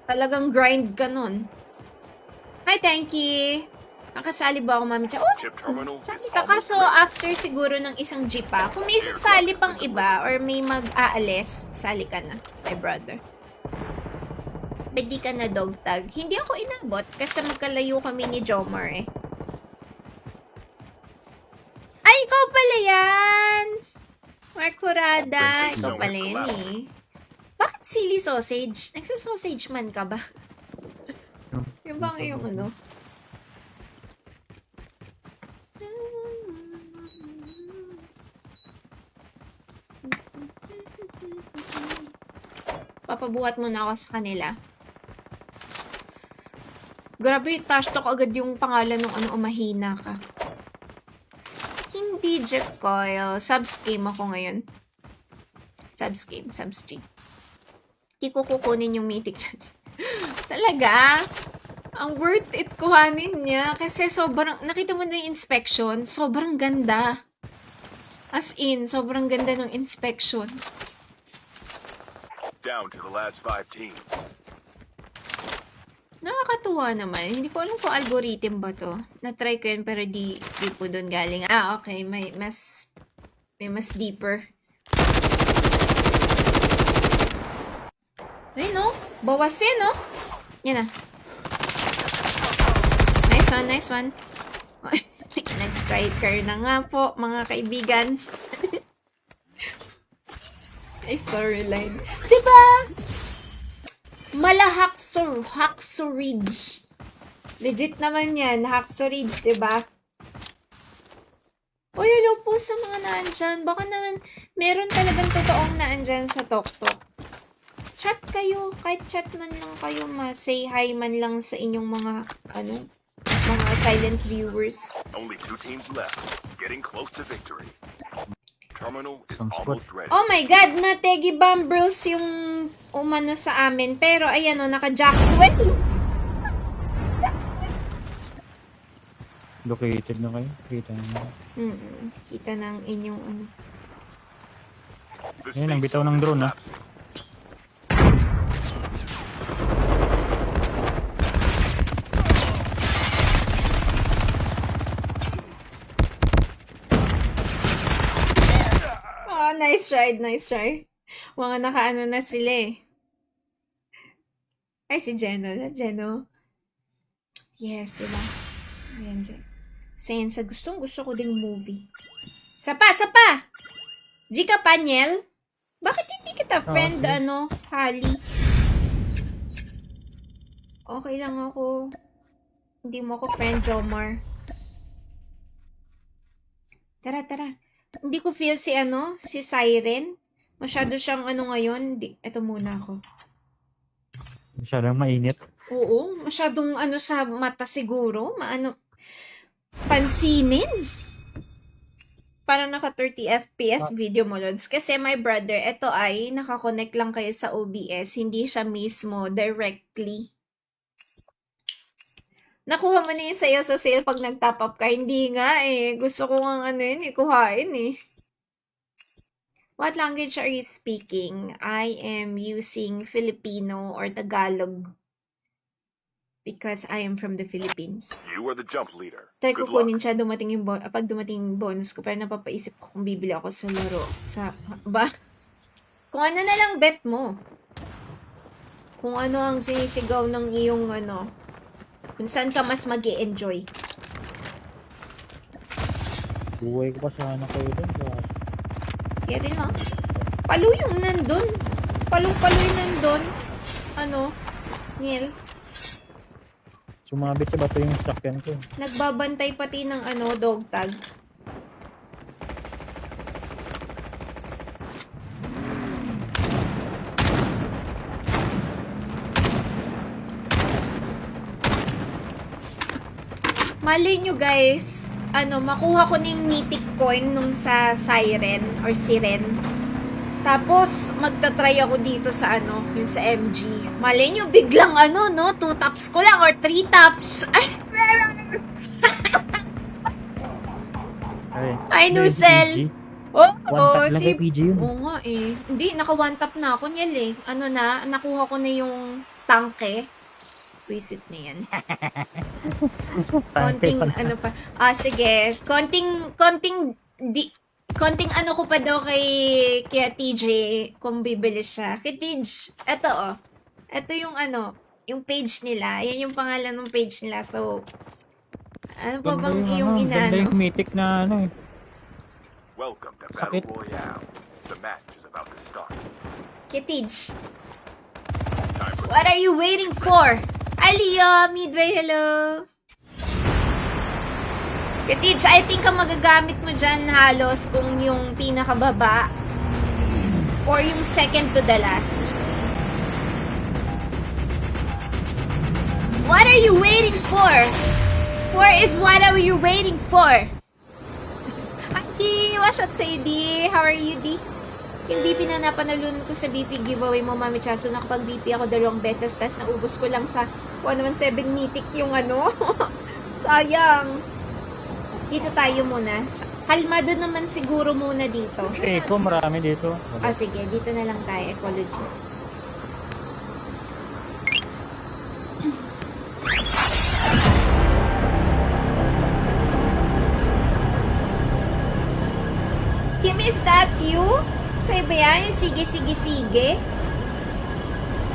Talagang grind ka nun. Hi, Tanky! Nakasali ba ako, Mami Cha? Oh! Chip terminal is Sali ka. Kaso, almost ready. after siguro ng isang jeep pa, kung may sasali pang iba or may mag-aalis, sali ka na, my brother. Pwede ka na dog tag. Hindi ako inabot kasi magkalayo kami ni Jomar eh. Ay, ikaw pala yan! Mark Curada. Ikaw pala yan eh. Bakit silly sausage? Nagsasausage man ka ba? Yung bang yung ano? Papabuhat muna ako sa kanila. Grabe, touch talk agad yung pangalan ng ano, umahina ka. Hindi, Jack Coyle. Subs game ako ngayon. Subs game. Hindi ko kukunin yung mythic dyan. Talaga? Ang worth it kuhanin niya. Kasi sobrang, nakita mo na yung inspection, sobrang ganda. As in, sobrang ganda ng inspection. Down to the last 5 teams. Nakakatuwa naman. Hindi ko alam kung algorithm ba to. Na-try ko yun pero di po doon galing. Ah, okay. May mas deeper. Ay, no? Bawasin, no? Yan na. Nice one. Nag-striker na nga po, mga kaibigan. Ay, storyline. Diba? Hacksaw Ridge. Legit naman yan. Hacksaw Ridge, diba? Uy, hello po sa mga naandyan. Baka naman meron talagang totoong naandyan sa TokTok. Chat kayo. Kahit chat man lang kayo, say hi man lang sa inyong mga, mga silent viewers. Only 2 teams left. Getting close to victory. Terminal is Sounds good. almost ready. Oh my God, nategi bumbles yung umano sa amin. Pero ayan o, naka-jack 20. Located na kayo. Kita na. Kita ng inyong ano. The Ayun, ang safe bitaw zone ng is drone, ah. collapsing. Oh, nice try. Mga nakaano na sila eh. Ay, si Jeno. Yes, sila. Ayan, Jen. Sayan sa gusto ko ding movie. Sapa! Jika Panyel? Bakit hindi kita friend, Okay. Hali? Okay lang ako. Hindi mo ako friend, Jomar. Tara. Hindi ko feel si Siren. Masyado siyang ngayon. Eto muna ako. Masyadong mainit. Oo, masyadong sa mata siguro. Pansinin. Parang naka 30 FPS video mo, Lods. Kasi my brother, ito ay nakakonect lang kayo sa OBS. Hindi siya mismo directly Nakuha mo na yun sa'yo sa sale pag nag-top up ka. Hindi nga eh. Gusto ko nga ano yun eh, kuhain eh. What language are you speaking? I am using Filipino or Tagalog because I am from the Philippines. You are the jump leader. Try ko Good luck. kunin siya dumating yung pag dumating yung bonus ko, pero napapaisip ko kung bibili ako sa laro. Ba? Kung ano na lang bet mo. Kung ano ang sinisigaw ng iyong ano. Kung saan ka mas mag-e-enjoy. Buhay ko pa sana kayo doon. Kaya rin lang. Palo yung nandun. Palong-palo yung nandun. Ano? Neil? Sumabit sa bato yung sakyan ko. Nagbabantay pati ng ano, dog tag. Malay nyo guys, ano, makuha ko ng mythic coin nung sa siren or siren. Tapos, magta-try ako dito sa ano, yung sa MG. Malay nyo, biglang ano, no? 2 taps ko lang or 3 taps. Ay, Nusel. Oo, One tap lang kay PG yun. Oo nga eh. Hindi, naka 1 tap na ako niyal eh. Ano na, nakuha ko na yung tangke. Visit na yan. Konting ano pa. Sige. Konting ano ko pa daw kay TJ kung bibili siya. Kay TJ, eto oh. Eto yung ano, yung page nila. Yan yung pangalan ng page nila. So, ano pa bang yung Ganda inaano? yung mythic na ano eh. Welcome to Sakit. Battle Royale. The match is about to start. Kay TJ, Time for what are you waiting for? Aliyah, Midway, hello! Katij, I think ang magagamit mo dyan halos kung yung pinakababa or yung second to the last. What are you waiting for? For is what are you waiting for? Hi, D! What's up sa'yo, D? How are you, D? Yung BP na napanalunan ko sa BP giveaway mo, Mami Chaso, nakapag-BP ako 2 beses, tas naubos ko lang sa 117 mythic yung ano. Sayang. Dito tayo muna. Kalmado naman siguro muna dito. Eco, marami dito. Sige. Dito na lang tayo. Ecology. Kim, is that you? Sa'yo ba yan? Yung sige.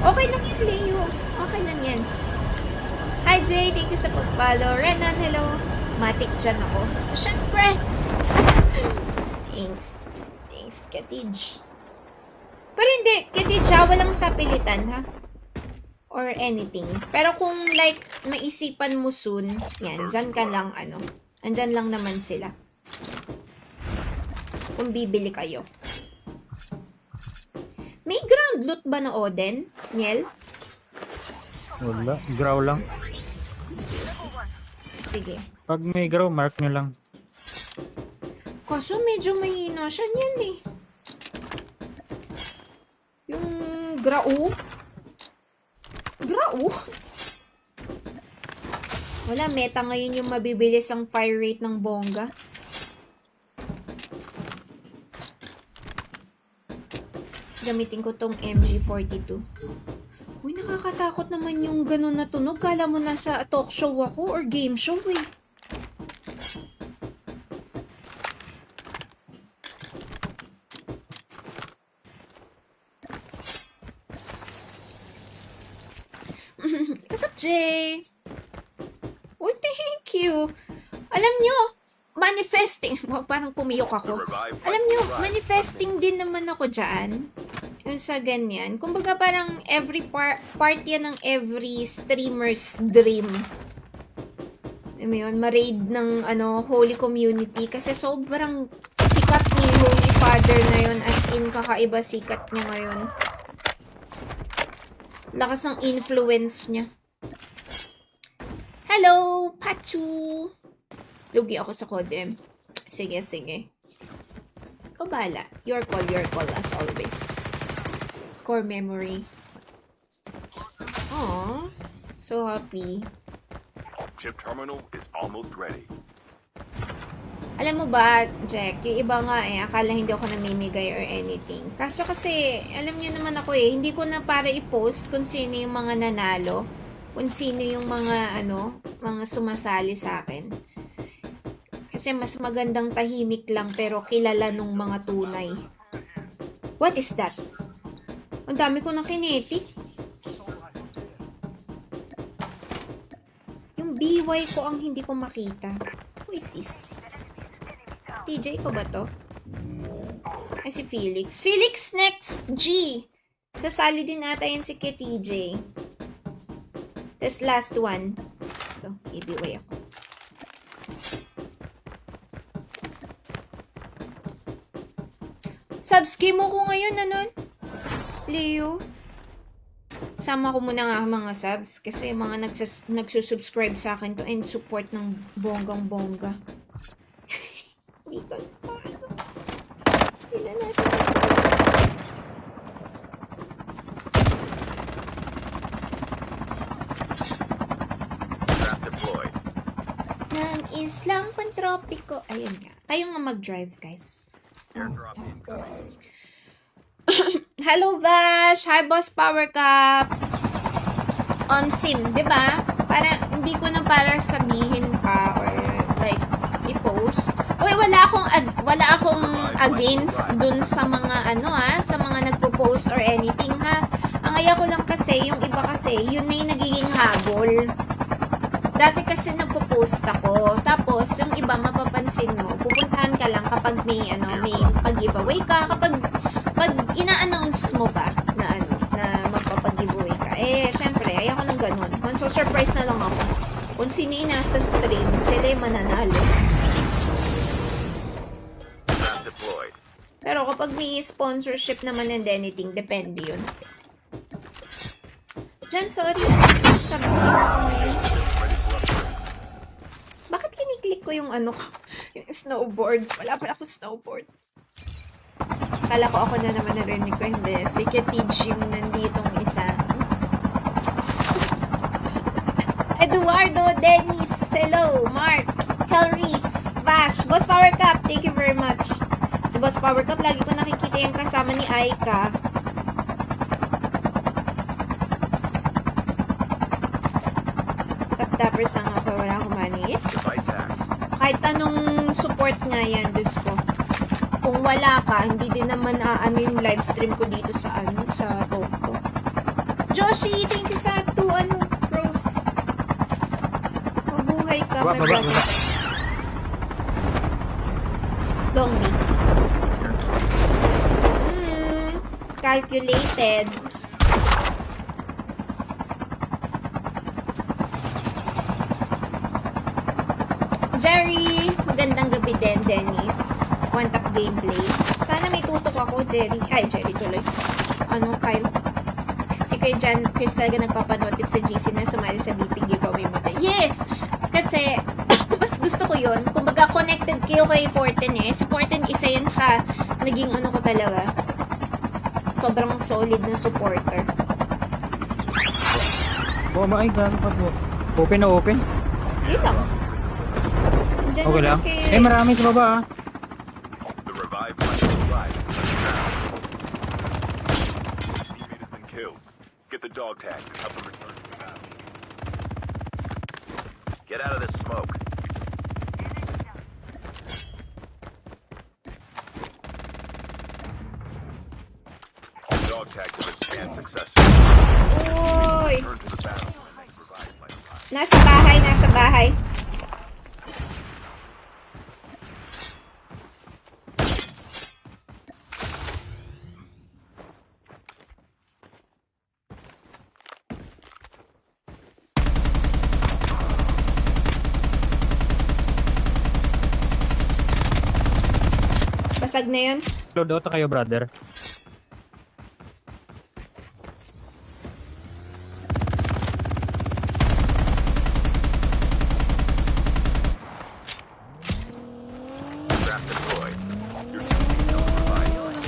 Okay lang yan, Leo. Okay lang yan. Hi, Jay. Thank you sa pag-follow. Renan, hello. Matik dyan ako. Siyempre. Thanks. Thanks, Katij. Pero hindi, Katij ha. Walang sapilitan ha. Or anything. Pero kung like, maisipan mo soon, yan, dyan ka lang ano. Andyan lang naman sila. Kung bibili kayo. May ground loot ba na Oden? Niel? Wala. Grow lang. Sige. Pag may grow, mark nyo lang. Kaso medyo mahina siya niyan eh. Yung grau. Grau? Wala, meta ngayon yung mabibilis ang fire rate ng bongga. Gamitin ko tong MG42. Uy, nakakatakot naman yung ganun na tunog. Kala mo nasa talk show ako or game show eh. What's up, Jay? Uy, thank you. Alam nyo, manifesting. Parang pumiyok ako. Alam nyo, manifesting din naman ako dyan. Yung sa ganyan. Kumbaga parang every part yan ng every streamer's dream. Alam mo yun, ma-raid ng ano, holy community. Kasi sobrang sikat ni Holy Father na yun. As in, kakaiba sikat niya ngayon. Lakas ng influence niya. Hello, Pachu! Lugi ako sa Codem. Sige. Ikaw bahala. Your call as always. Core memory. Aww. So happy. chip terminal is almost ready. Alam mo ba, Jack, yung iba nga akala hindi ako namimigay or anything. Kaso kasi, alam niyo naman ako hindi ko na para i-post kung sino yung mga nanalo, kung sino yung mga, mga sumasali sa akin. Kasi mas magandang tahimik lang pero kilala nung mga tunay. What is that? Ang dami ko ng kinetic. Yung BY ko ang hindi ko makita. Who is this? TJ ko ba to? Ay, si Felix. Felix next! G! Sasali din ata yun si kay TJ. This last one. Ito, giveaway ako. Subscribe mo ko ngayon, Leo. Sama ko muna nga mga subs kasi mga nagsusubscribe sa akin to and support ng bonggang-bongga. Hindi ko paano. Hindi na natin. Trap deployed. Ng islang pantropiko. Ayun nga. Kayo nga mag-drive, guys. Airdrop incoming. Hello, Vash! Hi, Boss Power Cup! Sim, di ba? Para, hindi ko na para sabihin pa or like, i-post. Uy, wala akong against dun sa mga sa mga nagpo-post or anything, ha? Ang aya ko lang kasi, yung iba kasi, yun na yung nagiging habol. Dati kasi nagpo-post ako. Tapos, yung iba, mapapansin mo, pupuntahan ka lang kapag may pag-giveaway ka, kapag ina-announce mo ba na magpapag-giveaway ka. Syempre, ayoko ng ganun. So, surprise na lang ako. Kung sino yung nasa stream, sila yung mananalo. Trap deployed. Pero kapag may sponsorship naman and anything, depende yun. Jan, sorry. Subscribe ako ngayon. Bakit kiniklik ko yung yung snowboard? Wala pala akong snowboard. Kala ko ako na naman narinig ko. Hindi. Si Ketij yung nanditong isa. Eduardo, Dennis, hello, Mark, Helris, Vash, Boss Power Cup, thank you very much. Si Boss Power Cup, lagi ko nakikita yung kasama ni Aika. Tap-tappers lang ako, wala akong money. It's Device hacked. kahit anong support nga yan, Diyos ko. Kung wala ka, hindi din naman yung live stream ko dito sa sa Tokyo. Joshi, thank you sa 2 Rose. Mabuhay ka, my brother. Long me. Calculated. Jerry, magandang gabi din, Dennis. One tap gameplay. Sana may tutok ako, Jerry. Ay, Jerry tuloy. Kyle? Si Kuya Jan, Chris talaga nagpapanotip sa GC na sumali sa BP giveaway mo tayo. Yes! Kasi, mas gusto ko yun. Kumbaga, connected kayo kay Porten Si Porten, isa yun sa naging ko talaga. Sobrang solid na supporter. Ay, gano'n pa po. Open na open. Yun lang. Diyan Okay lang. naman Marami sa baba, The revived flight will arrive. Teammate has been killed. Get the dog tags and help them return to the battle. Get out of this smoke. All dog tags have been scanned successfully. Uy! Return to the battle when the next revived flight arrives. Nasa bahay, nasa bahay. Basag na yun. Load out na kayo, brother. Trap deployed. Your teammate knows the revived flight.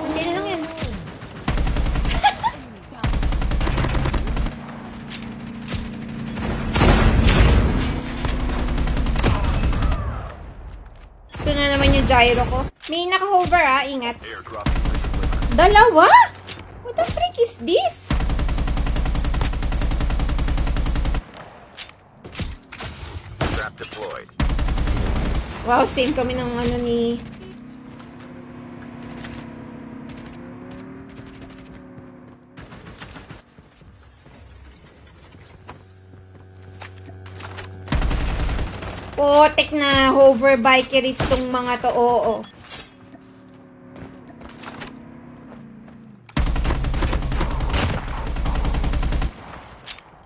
Hindi na lang yan. gyro ko. May naka-hover ingat. Airdrop has been delivered. Dalawa? What the freak is this? Trap deployed. Wow, same kami ng ano ni... Putik na hover bikeries tong mga to, oo.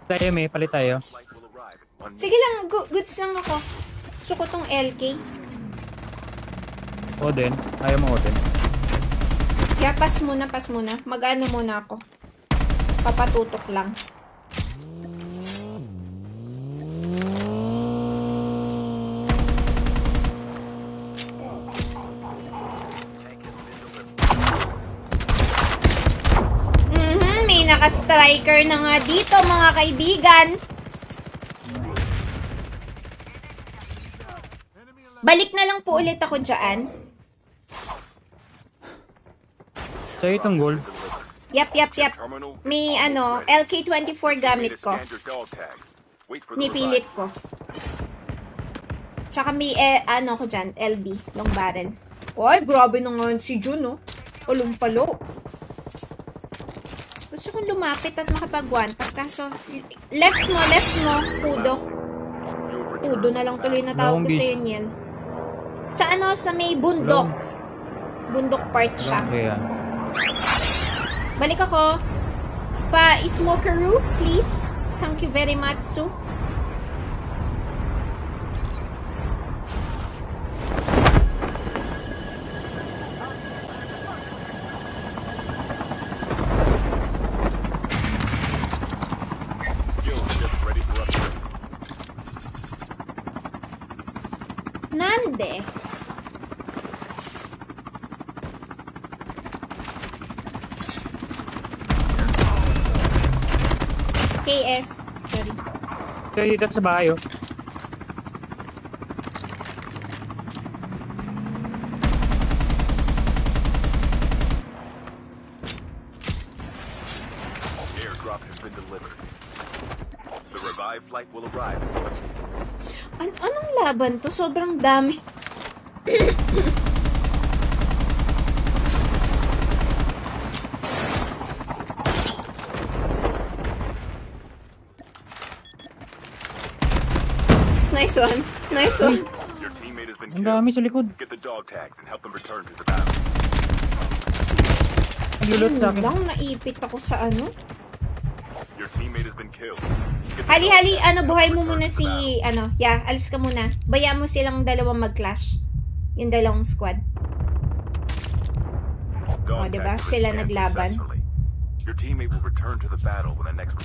Tayo may palit tayo. Flight will arrive in 1 minute. Sige lang, goods lang ako. Gusto ko tong LK. Odin. Ayaw mo Odin. Kaya pass muna. Mag-ano muna ako. Papatutok lang. May naka-striker na nga dito mga kaibigan. Balik na lang po ulit ako dyan. So itong gold. Yap. Terminal. May LK24 gamit ko. Scan your dog tags. Wait for the Nipilit revive. ko. Tsaka may ko dyan, LB, long barrel. Ay, grabe na nga si Jun, no? Palumpalo. Gusto kong lumapit at makapag-one tap, kaso left mo, Pudo. Pudo na lang tuloy na tawag ko Zombie. sa'yo, Niel. Sa may bundok. Bundok part siya. Okay yan. Balik ako. Pa-smokeroo, please. Thank you very much, Su. Skill chip ready for upgrade. Nande. KS. Sorry. So dito sa bahay oh. Airdrop has been delivered. The revived flight will arrive. Anong laban to? Sobrang dami. Nice one. Your teammate has been Ang killed. dami sa likod. Get the dog tags and help them return to the battle. Naglulot sa akin. Lang, naipit ako sa ano. Your teammate has been killed. Get the Hali, dog tags and buhay help mo them muna return to the battle. si, alis ka muna. Bayaan mo silang dalawang mag-clash. Yung dalawang squad. Dog Oh, diba? tags were Sila scanned naglaban. successfully. Your teammate will return to the battle when the next.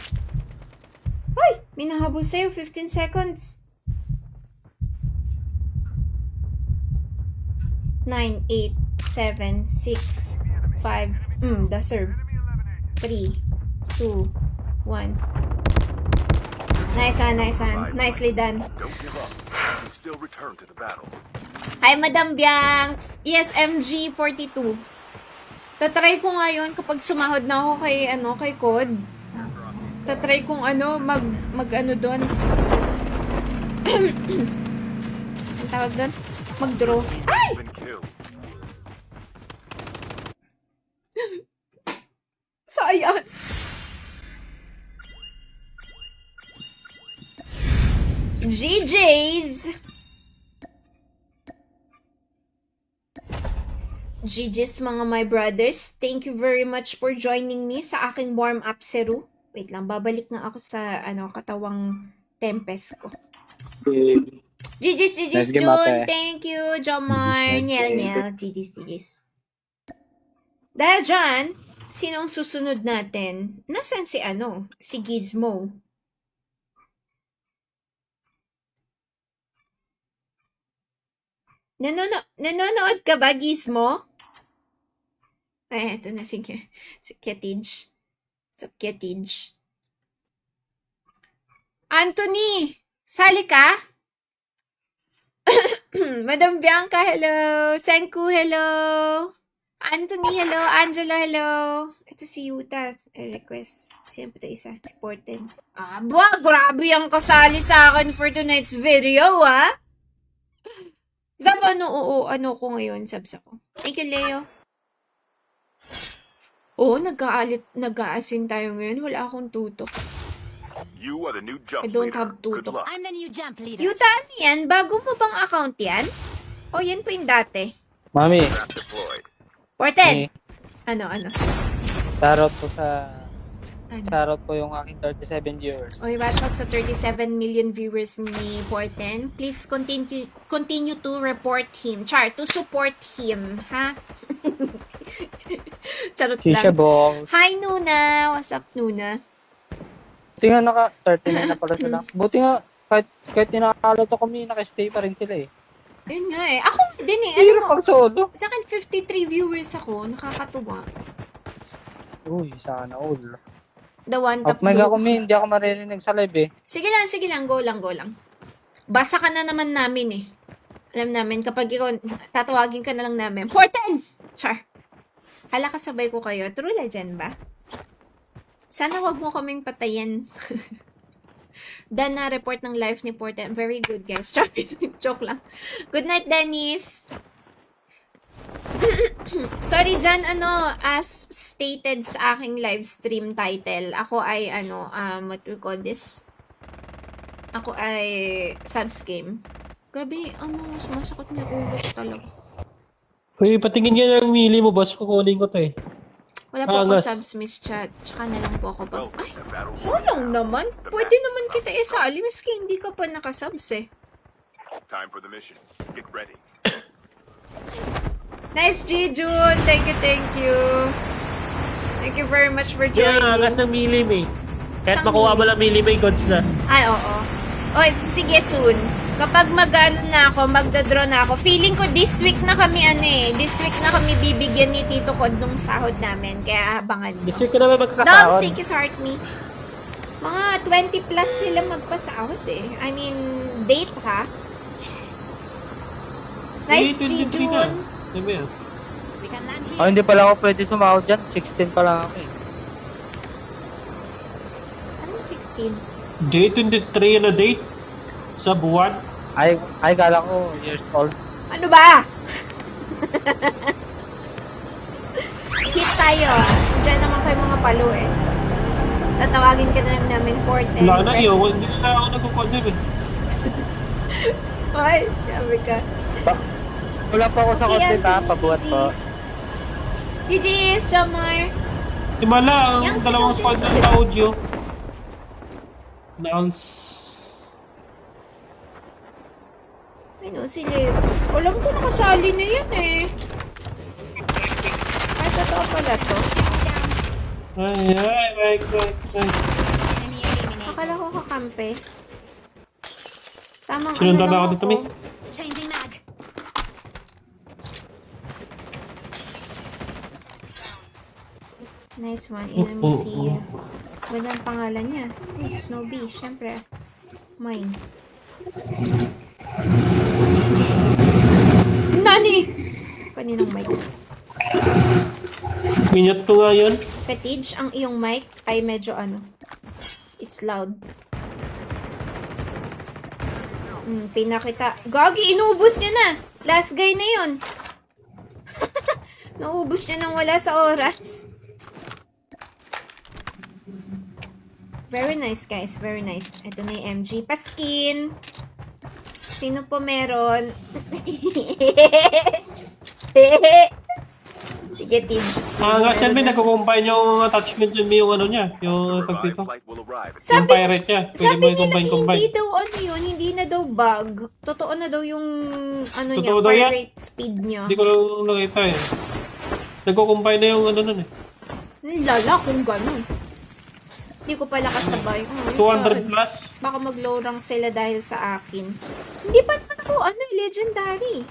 Hoy! May nahabol sa'yo. 15 seconds. 9, 8, 7, 6, 5. The serve. 3, 2, 1. Nice one. Nicely done. Don't give up. You can still return to the battle. Hi, Madam Bianx. Yes, MG42. Tatry ko ngayon kapag sumahod na ako kay Cod. Tatry kong doon. Ang tawag doon? Mag-draw. Ay! Been killed. Science! GG's! GG's mga my brothers. Thank you very much for joining me sa aking warm-up seru. Wait lang, babalik na ako sa katawang Tempest ko. GG's, Nice game, June. ate. Thank you, Jomar. Niel. GG's. Dahil dyan, sinong susunod natin? Nasaan si Gizmo? Nanonood ka ba, Gizmo? Ay, eto na si Kiatij. Sa Kiatij. Anthony! Sali ka? Madam Bianca, hello. Senku, hello. Anthony, hello. Angela, hello. Ito si Yuta. Request. Sino pa ito isa? Si Porten. Grabe ang kasali sa akin for tonight's video, ha? Sab, ano ko ngayon, subs ako. Thank you, Leo. Nag-aasin tayo ngayon. Wala akong tutok. You are the new jump I don't leader. have Good tutok. luck. I'm the new jump leader. Yuta, ano yan? Bago mo bang account yan? O, yan po yung dati. Mami, Trap deployed. Porten! eh, Ano? shoutout po sa... Ano? Shoutout po yung aking 37 viewers. Okay, watch out sa 37 million viewers ni Porten. Please continue to report him. To support him, ha? Charot Shisha lang. balls. Hi, Nuna! What's up, Nuna? Buti nga 39 na pala sila. Buti nga, kahit tinakalo to kami, nakastay pa rin sila eh. Ayun nga eh. Ako din eh. Alam Hirap mo, pang solo. sa akin 53 viewers ako. Nakakatuwa. Uy, sana all. The one tap Up mic do. ako, hindi ako maririnig sa live eh. Sige lang. Go lang. Basa ka na naman namin eh. Alam namin, kapag ikaw, tatawagin ka na lang namin. Porten! Char. Hala kasabay ko kayo. True legend ba? Sana wag mo kaming patayin. Dan na report ng live ni Porten. Very good, guys. Char. Joke lang. Good night, Dennis. Sorry, John, as stated sa aking live stream title, ako ay, what we call this? Ako ay subs game. Grabe, sumasakot niya ulo ko talaga. Uy, patingin nga ng mili mo, boss. Kukunin ko to eh. Wala po ako Angas. subs, Miss Chat. Tsaka na lang po ako pag... Welcome Ay, to Battle sayang Royale. naman. Pwede naman kita isali, miski hindi ka pa nakasubs eh. Time for the mission. Get ready. Nice, G, June. Thank you. Thank you very much for Kaya joining. angas ng milim eh. Kahit Sa makuha mo milim. lang milim, may gods na. Ay, oo. Oy, sige, soon. Kapag magda-draw na ako, feeling ko this week na kami, this week na kami bibigyan ni Tito Cod nung sahod namin. Kaya abangan nyo. Gusto ko naman Dom, magkakasahod. sick is heart me. Mga 20 plus sila magpasahod eh. I mean, date ha? Nice, Eh, 23 G, na. June. Ano ba yan? We can land here. Oh, hindi pala ako pwede sumahod dyan. 16 pa lang ako eh. Anong 16? Day 23 na date? Sa buwan? Ay, kala ko years old. Ano ba? Hit tayo ah. Diyan naman kayo mga palo eh. Tatawagin ka na lang namin for 10. Wala na iyo. Hindi na ako nagkukondim eh. Ay, sabi ka. Wala pa ako sa content ha, pabuhat po. GG's, Jamar. Himala, ang Yang dalawang sinutin spot ng audio. Announce. Ano si Leo? Alam ko nakasali na yan eh. Ay, totoo pala to. Ay, my God. Enemy eliminated. Akala ko kakampi. Tamang Sinundan lang ako dito, Mi. Changing mag. Nice one. Inan mo si... Gandang pangalan niya. Snowbee, syempre. Mine. Nani! Kaninang mic? Minute to nga yun. Petige, ang iyong mic ay medyo it's loud. Pinakita. Gagi, inubos niya na! Last guy na yun. Naubos niya nang wala sa oras. Very nice, guys. Very nice. Ito na yung MG. Paskin! Sino po meron? Sige, team. Nga siya, may nagko-combine yung attachment yun, yung ano niya, yung tag Revived dito. flight will arrive. Yung Sabi, pirate niya. Pwede sabi mo nila i-combine. hindi daw yun, hindi na daw bug. Totoo na daw yung niya, Totoo daw fire yan? rate speed niya. Hindi ko lang nakita eh. Nagko-combine na yung ano nun eh. Lala kung ganun. Hindi ko pala kasabay. 200 sorry. plus. Baka mag-low rank sila dahil sa akin. Hindi pa naman ako, legendary.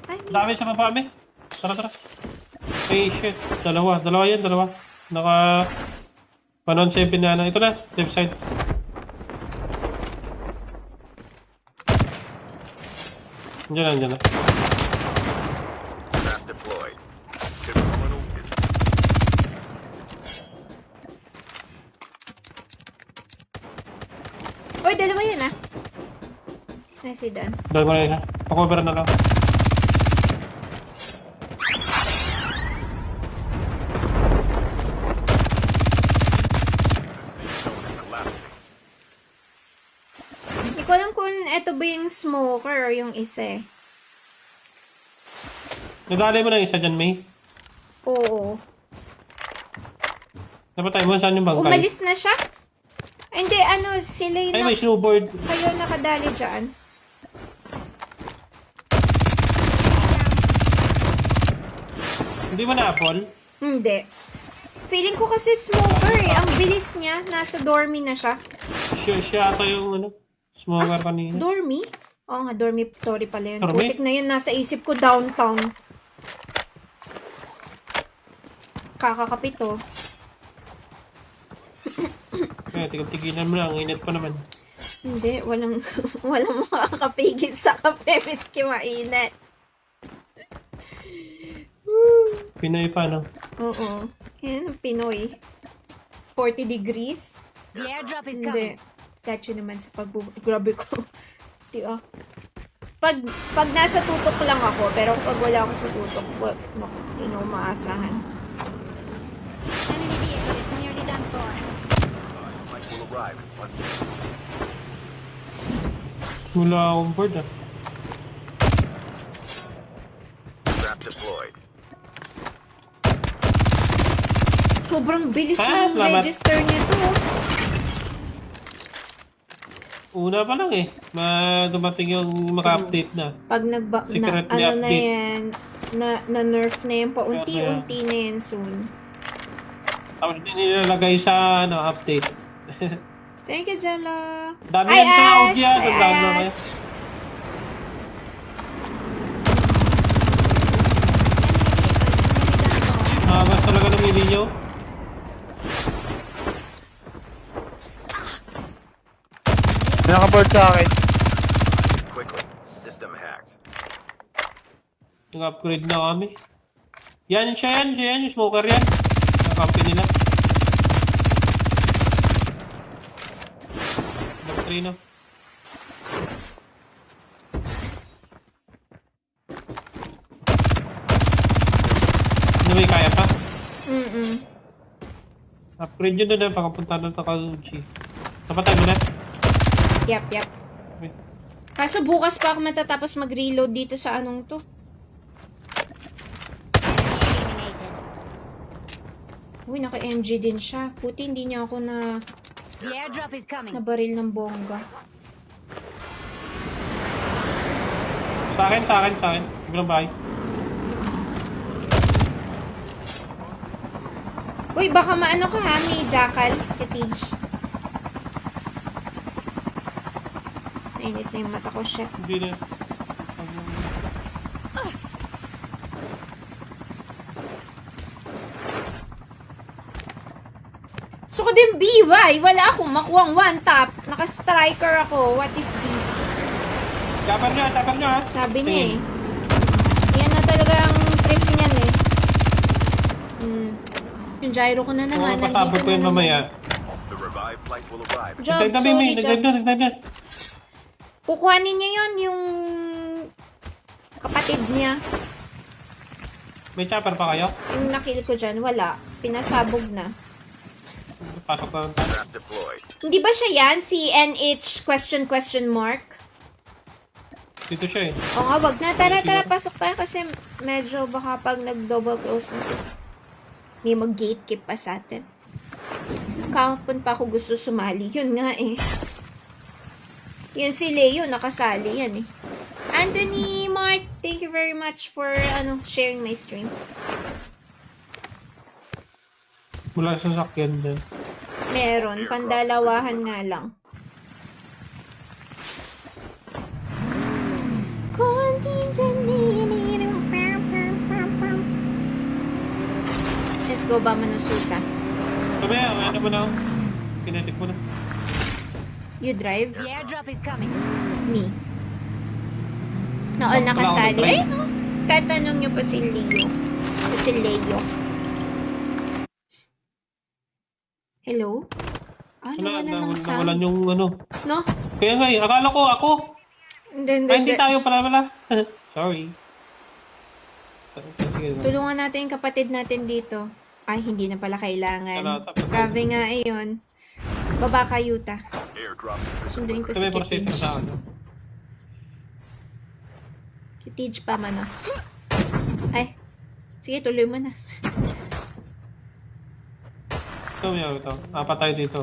I mean, Dami sa baba, me. Tara. Ay, shit. Dalawa yan. Naka... Panon 7 na. Ito na, left side. Andiyan na. Trap deployed. Chip terminal is Uy, dalawa yun ah. Nasi Dan. Dahil ko na isa. Pa-cover na lang. zone is collapsing. Hindi ko alam kung eto ba yung smoker o yung isa eh. Nadali mo na isa dyan, May. Oo. Napatay mo saan yung bangkay? Umalis na siya? Ay, hindi, ano, sila Ay, yung may snowboard. kayo nakadali dyan. Hindi mo na-apple? Hindi. Feeling ko kasi smoker eh. Ang bilis niya. Nasa dormy na siya. Siya ata yung ano, smoker kanina. Dormy? Oo nga, dormitory pala yun. Dormy? Putik na yun. Nasa isip ko downtown. Kakakapit oh. Kaya, tigilan mo lang. Init pa naman. Hindi, walang makakapigil sa kape, miski mainit. Pinoy pa, no? Oo. Yan ang Pinoy. 40 degrees? The airdrop is Hindi. coming. Gacho naman sa Grabe ko. Di ah. Pag nasa tutok lang ako, pero pag wala ako sa tutok, maasahan. Enemy vehicle is nearly done for. Flight will arrive in 1 minute. Wala akong board, ah. Trap deployed. Sobrang bilis Ah, ng salamat. register nito. Una pa lang eh. Dumating yung maka-update na. Pag Secretly ano na update. yan, na-nerf na yan, paunti-unti na yan soon. Tapos din nilalagay sa update. Thank you, Jello. Dami Ay, yan sa As! audio. Ay, Nagdaan na kayo. As! Mas talaga namili nyo. Naka-board sa akin. Quickly. System hacked. Nag-upgrade na kami. Yan, siya yan. Yung smoker yan. Ang company nila. Doctrino. Ano may kaya pa? Upgrade yun na pagkapunta ng Takauchi. Napatay mo na? Yep. Wait. Kaso bukas pa ako matatapos mag-reload dito sa anong to. Enemy eliminated. Uy, naka-MG din siya. Puti hindi niya ako The airdrop is coming. nabaril ng bongga. Sa akin. Ibang bahay. Uy, baka maano ka ha, may jackal, Katige. Nainit na yung mata ko, shit. Hindi na. So ko din BY, wala akong makuhang one tap. Naka-striker ako. What is this? Tapang nyo ha. Sabi niya eh. Yan na talaga ang trip niyan eh. Yung gyro ko na naman. Pasabog ko yun mamaya. The revived flight will arrive. Job, Nagdag na, sorry, May. job. Nagdag na. Kukuhanin niya yun, yung kapatid niya. May chopper pa kayo? Yung nakill ko dyan, wala. Pinasabog na. Pasok na. Trap deployed. Hindi ba siya yan? Si NH question mark? Dito siya eh. O nga, wag na. Tara, pasok tayo kasi medyo baka pag nag-double close na may mag-gatekeep pa sa atin. Kahapon pa ako gusto sumali. Yun nga eh. Yun si Leo, nakasali yan eh. Anthony, Mark, thank you very much for sharing my stream. Wala sa sakyan din. Meron, pandalawahan nga lang. Let's go ba manusuta? Sabi ano mo na ako. Kinetic mo na. You drive? The airdrop is coming. Me. Na all nakasali. Wala akong Ay, no. Tatanong nyo pa si Leo. O si Leo. Hello? Ah, Wala, nawalan ng sound. nawalan yung ano. No? Kaya nga akala ko ako. Hindi, Ay, hindi tayo pala. Sorry. Sige, Tulungan natin yung kapatid natin dito. Ay, hindi na pala kailangan. Wala, tapos na. Grabe nga, ayun. Baba ka, Yuta. Airdrop. Sunduin ko si Kami para safe Kitij. sa akin. Kitij pa, manos. Ay. Sige, tuloy mo na. Ito. Apat tayo dito.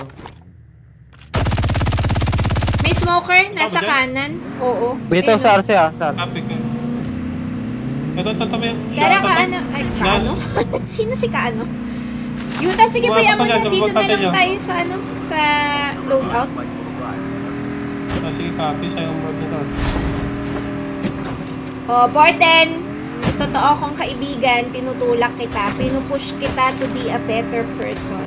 May smoker, nasa Ikaw ba dyan? kanan. Oo. Dito Ayun, sa oh. RC Sar. Topic eh. Ito. Tara ka, ano? Ay, Kaano? Sino si Kaano? Yuta, sige, bayan mo na. Dito na lang tayo sa, ano, sa loadout. Flight will arrive. Sige, copy. Sa'yo ang board nito. Oh, Porten! Totoo kong kaibigan, tinutulak kita, pinupush kita to be a better person.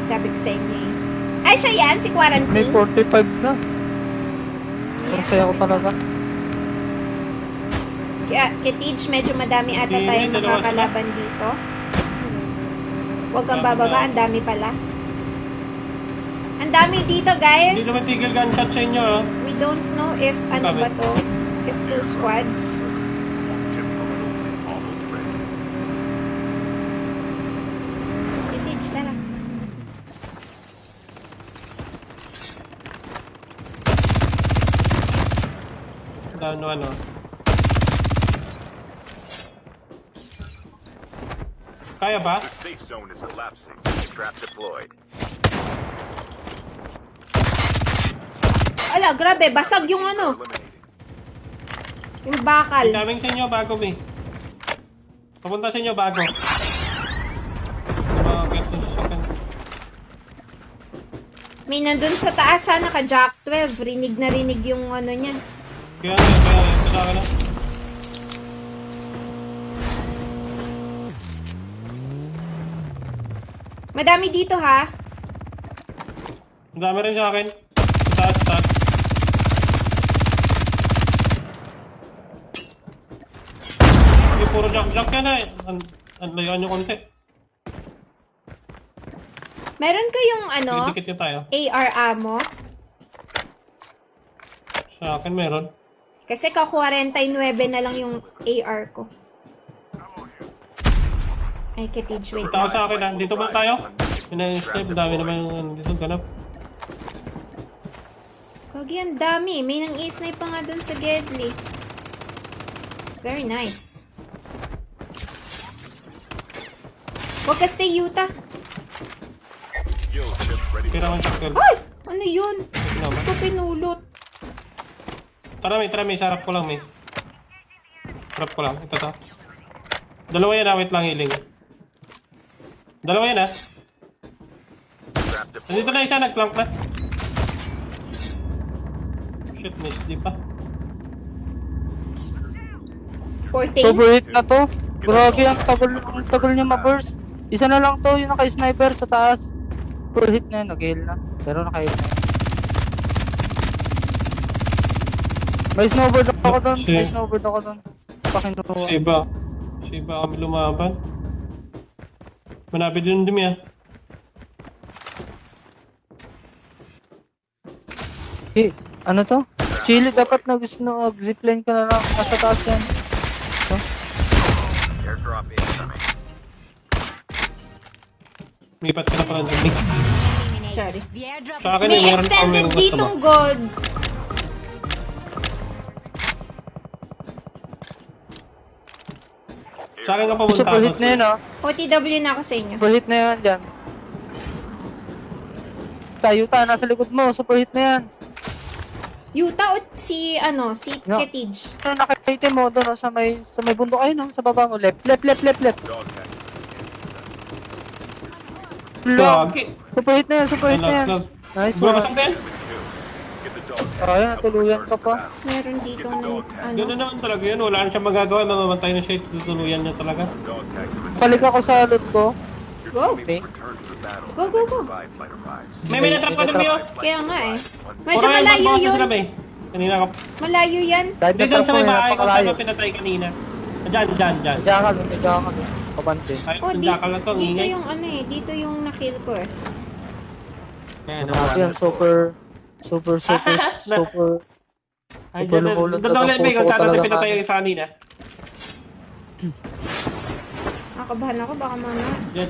Sabi ko sa inyo eh. Ay, siya yan, si May Quarantine. 45 na. Masaya ko talaga. Kitij, medyo madami ata Hindi, tayong dalawa makakalaban dito. Huwag kang bababa, ang dami pala. Ang dami dito, guys. Hindi naman tigil gunshot sa inyo, ah. We don't know if ano ba to, if two squads. Chip terminal is almost ready. Kitij, tara. Ano. Kaya ba? The safe zone is collapsing. Trap deployed. Ala, grabe, basag yung ano, Eliminated. yung bakal. Ang daming sa inyo bago, May. Papunta sa inyo bago. Get to second. May nandun sa taas ha, naka Jack 12. Rinig na rinig yung ano niya. Kaya ito sa akin na. Madami dito ha. Ang dami rin sa akin. Taas. Hindi, puro jump yan eh. Layuan nyo konti. Meron kayong ano, Dikit nyo tayo. AR ammo? Sa akin meron. Kasi ka-49 na lang yung AR ko. Ay, Kitij, wait Ito lang. sa akin, ah. Dito ba tayo? Pina-step. Dami naman yung dito ganap. Kagi, ang dami. May nang i-snipe pa nga dun sa Gedli. Very nice. Huwag ka stay, Yuta. Skill chip ready. Tira ko yung circle. Ay! Ano yun? Ito naman. Ito pinulot. Tara, may. Sarap ko lang, may. Sarap ko lang. Ito to. Dalawa yan, ah. Wait lang, healing. Dalawa yan, ah. Trap deployed. Nandito na isa, nag-plank na. Shit, miss. Di pa. 14? Super hit na to. Grabe, ang tagal niya ma-burst. Isa na lang to, yung naka-sniper sa taas. Full hit na yun, nag-heal na. Pero naka-heal na. May snowboard ako doon. Pakinuha. Shiba kami lumaban. Manapit din dumi, ah. Eh, ano to? Chili, dapat nag-zipline ka na lang. Nasa taas yan. Airdrop incoming. Mipat ka na pala dumi. Sorry. The airdrop Sa akin, May meron pa extended mayroong gusto ditong ba? gold. Sa akin ka pumunta. Super hit na yun, oh. OTW na ako sa inyo. Super hit na yan dyan. Tayo nasa likod mo. Super hit na yan. Yuta o si, ano, si No. Kitij? Ano nakikita mo doon, oh, sa may bundok ayun, no? Sa baba mo. Left. Dog tag. Long. Gagi. Super hit na yan. Nice Bro, one. basag din. Get the dog tag. Ayun, natuluyan ka pa. Meron dito ano. Gano'n naman talaga yun. Wala na siyang magagawa. Mamamatay na siya. Tutuluyan niya talaga. Dog tag to its Balik ako sa loot ko. Go. Teammates return to the battle Go, and go, then go. provide fighter lives. May natrap ka din, Mio. Kaya nga eh. One Medyo Puro yung malayo boses yun. trap eh. Kanina ka. Malayo yan. Kahit Hindi na dyan trap sa ko, may bahay kung saan napakalayo. ka pinatay kanina. Dyan. Jackal, may jackal. Kabansin. Ay, Oh, yung di, jackal na to, ang dito ingay. yung ano eh. Dito yung nakill ko eh. Ayan, Grabe yan, super Ay, super dyan. lumulot Doon na lang ang may puso kung ko saan natin talaga. pinatay yung isa kanina. Nakabahan ako. Baka mamaya. Dyan.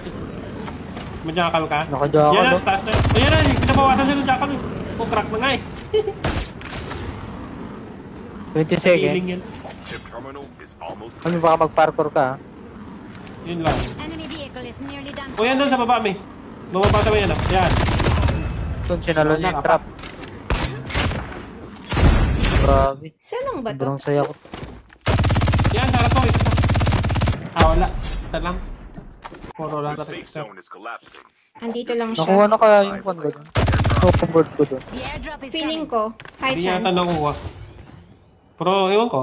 May jackal ka? Naka-jackal, Yan oh. taas na. O yan na, pinabawasan sila ng jackal eh. Oh, crack na nga eh. 20 Healing seconds. yun. Chip terminal is almost Ano, baka mag-parkour ka, ha? Yun lang. Enemy vehicle is nearly done. O yan doon sa baba, may. Bumabasa mo yan ah. Yan. Doon sinalo niya yung trap. Grabe. Isa lang ba to? Sobrang saya ko. Yan, harap ko. Isa. Wala. Isa lang. Puro lang the sa safe zone is collapsing. Andito lang Nakuha siya. na kaya yung pan ko doon. Overboard ko doon. The airdrop is Feeling coming. ko. High Hindi yata chance. nakuha. Pero, ewan ko.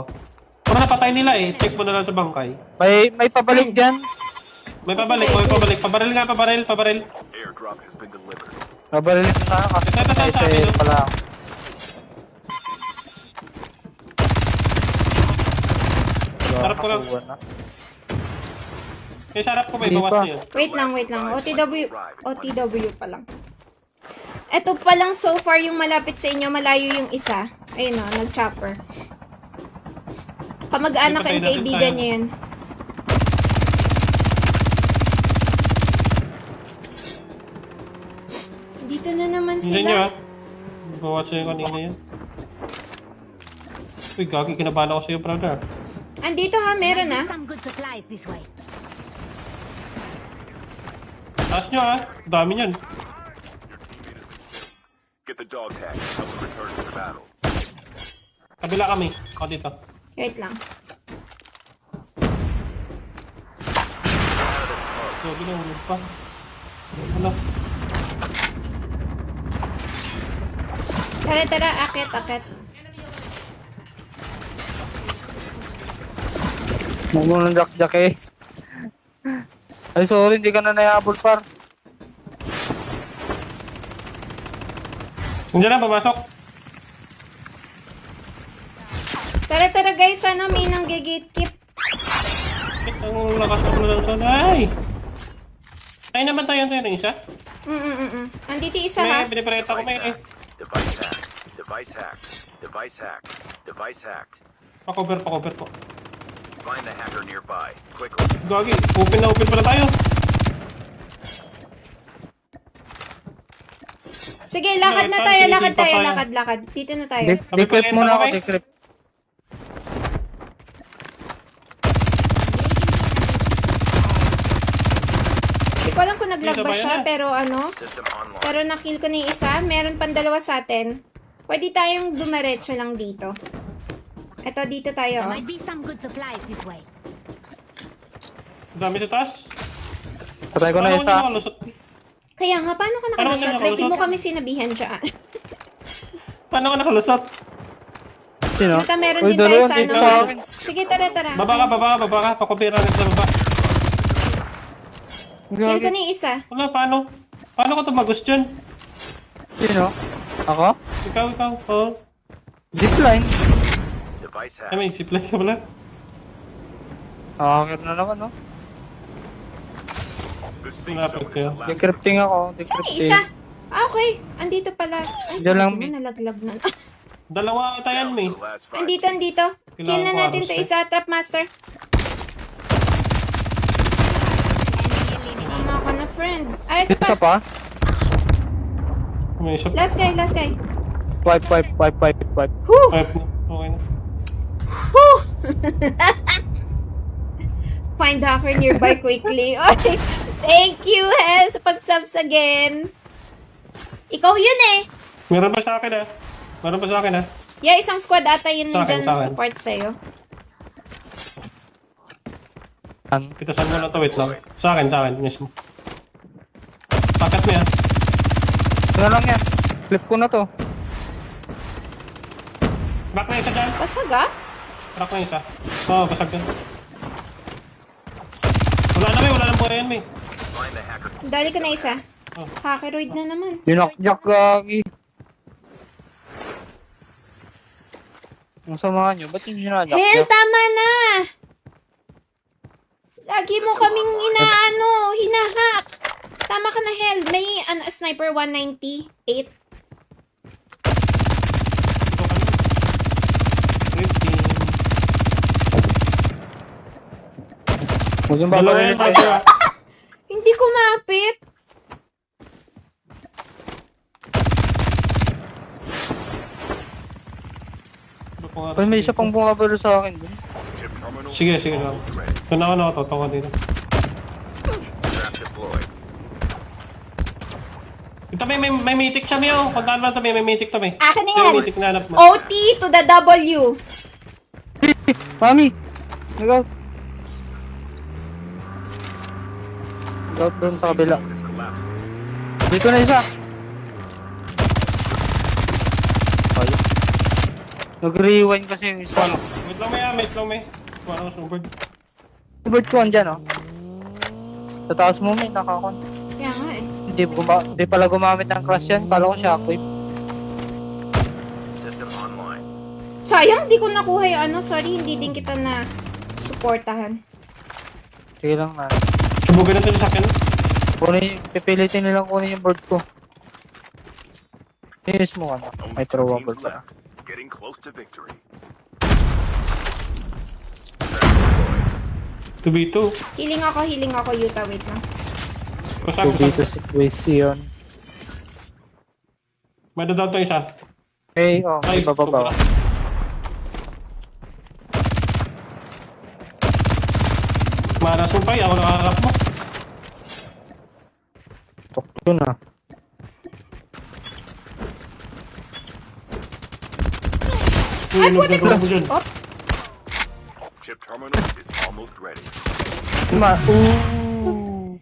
Pero napatay nila eh. Check mo na lang sa bangkay. May pabalik dyan. May pabalik, may pabalik. Pabaril nga, pabaril. Airdrop has been delivered. Nabalilin ko sana kasi Ito, sa sa akin, no? pala ako. Harap ko lang. Nakuha na. Eh, sarap ko may Hindi bawas pa. na yun. Wait lang. OTW pa lang. Eto pa lang so far yung malapit sa inyo. Malayo yung isa. Ayun o, nag-chopper. Kamag-anak and kaibigan niya yan. Dito na naman Hindi nyo sila. ah. Bawas na yung kanina yun. Uy, gagi, kinabahan ako sa'yo, brother. Andito ha, meron ah. Some good supplies this way. Taas nyo ah. Dami nyan. Get the dog tag. Help them return to the battle. Kabila kami. Ako dito. Wait lang. So, ginahulog pa. Ano? Tara, akit. Mumulong jack eh. Ay sorry, hindi ka na nayabol par. Hindi na, pumasok. Tara guys, ano, may nang gatekeep. Ang lakas ako na lang sa ay! Ay naman tayo ng isa. Andito yung isa ha. May binipareta ko may eh. Device hacked. Device hacked. Device hacked. Device hacked. Pa-cover ko. Find the hacker nearby. Quickly. Gagi, open pala tayo. Sige, lakad na tayo, lakad. Dito na tayo. Decrypt muna ako, decrypt. Hindi ko alam kung naglag Dito ba ba siya, yan? pero ano, System online. pero nakill ko na yung isa. Meron pang dalawa sa atin. Pwede tayong dumiretso lang dito. Eto, dito There tayo. might be some good supplies this way. Dami sa taas. Patay ko na Paano isa. ko nakalusot? Kaya nga, paano ka nakalusot? nakalusot? Like, di mo kami sinabihan dyan. Paano ko nakalusot? Sino? Tata, meron Uy, din tayo dalawa, sa dito ano. sa ha? akin. Sige, tara. Baba ka. Pakopira rin sa baba. Kill ko na yung isa. Wala, paano? Paano ko tumagos dyan? Sino? Ako? Ikaw. Oh. Zipline. Device Ay, hacked. may zipline ka pala. Nakakir na naman, no? The safe Malapit zone is kayo. collapsing. Decrypting ako, Saan yung decrypting. isa? Ah, okay. Andito pala. Ay, Diyan lang, hindi Mi. mo nalaglag na. Dalawa ata yan, may. The last five. Andito. Kill na Kailangan ko natin to arrows, isa, Trap Master. Tama ka na, friend. Ay, ito Isa pa. pa? May isa. Last guy. Wipe. Whew! Ay, okay na. Whew! Find hacker nearby quickly. Oy, thank you, Hel, sa pag-subs again. Ikaw yun eh. Meron pa sa akin ah. Yeah, isang squad ata yun Sa akin, nandyan sa akin. support sa'yo. Kita saan mo na to, wait lang. Sa akin mismo. Pakat mo yan. Ano lang yan? Flip ko na to. Crack na isa dyan. Basag ah? Crack na isa. Oo, basag yan. Wala na may, wala nang buhay yan may. Find the hacker Dali ko na isa. Oh. Hackeroid na naman. Binakjak gagi. Ang sama nyo, ba't yung Hell, sinadakjak? tama na! Lagi mo kaming hinahack. Tama ka na, Hell. May sniper 198. 15. Huwag yung Dalawa babarilin yan, tayo. tayo. Hindi kumapit. Ay, may isa pang bumabaro sa akin dun. Chip terminal Sige, sige lang. almost ready. Tunawa na ako, totoo dito. Trap deployed. Ito may mythic siya, Mio. Puntaan mo ito, may mythic to, may. Akin na May yan. mythic na hanap mo. OT to the W. Mami! Nag-out. Nag-out doon sa kabila. Zone is collapsing. Dito na isa. Ayun. Nag-rewind kasi yung isa. Ano? Wait lang, may. Wait lang, may. Ano, snowboard. Bird ko andyan, oh. Sa taas mo, may nakakon. Kaya nga eh. Hindi pala gumamit ng crash yan. Kala ko shockwave. System online. Sayang, di ko nakuha yung sorry, hindi din kita na supportahan. Sige lang na. Subugan natin sa akin. Pipilitin nilang kunin yung board ko. Finish mo ano. Only May 2 throwable teams pala. left. Getting close to victory. Trap deployed. 2v2. Healing ako, Yuta. Wait lang. Kusang, Dito kusang. situation. May dadaw to isa. Okay, oh, may bababa. sobra. Marasumpay, ako nakakarap mo. Tok yun ah. Uy, nagdadala mo dyan. Oh, Chip terminal is almost ready. Ooh.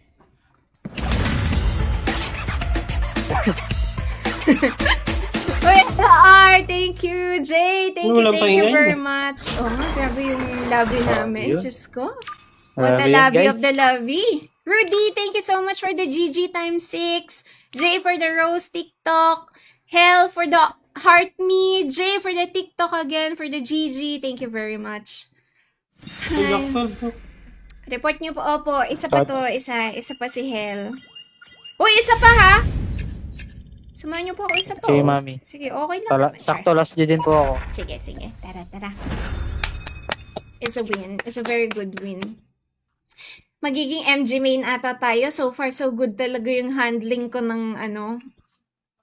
wait, R, thank you. Jay, thank you Walang pahinga very yun. much. Oh, grabe yung lobby namin. yun. Diyos ko. What a Grabe yan, lobby guys. of the lobby. Rudy, thank you so much for the GG times 6. Jay for the Rose TikTok. Hell for the Heart Me. Jay for the TikTok again for the GG. Thank you very much. Report niyo po. Opo, isa pa to. Isa pa si Hell. Uy, isa pa ha? Samahan niyo po ako isa to. Sige, mami. Sige, okay lang. naman. Sakto last G din po ako. Sige. Tara. It's a win. It's a very good win. Magiging MG main ata tayo. So far, so good talaga yung handling ko ng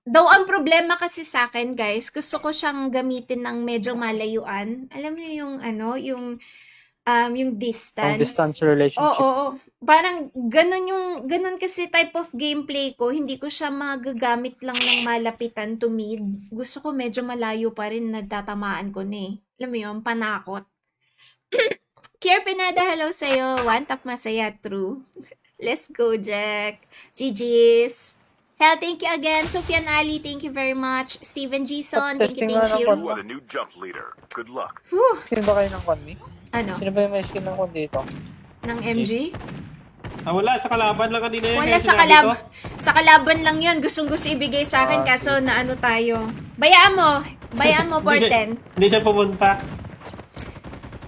Though, ang problema kasi sa akin, guys, gusto ko siyang gamitin ng medyo malayuan. Alam niyo yung yung distance. Long distance relationship. Oo. Parang ganun kasi type of gameplay ko. Hindi ko siya magagamit lang ng malapitan to mid. Gusto ko medyo malayo pa rin na tatamaan ko na eh. Alam mo yun, panakot. Kier Pineda, hello sa'yo. One tap masaya, true. Let's go, Jack. GG's. Hell, thank you again. Sufyan Ali, thank you very much. Steven Gson, thank you, Testing nga thank you. ng What a new jump leader. Good luck. Whew. Sino ba kayo ng Conmi? Ano? Sino ba yung may skin ng Con dito? Ng MG? Wala, sa kalaban lang kanina yan. Wala Kaya sa sinabi kalab. ko. Sa kalaban lang yun. Gustong gusto ibigay sa akin kaso na tayo. Bayaan mo, Porten. Hindi siya pumunta.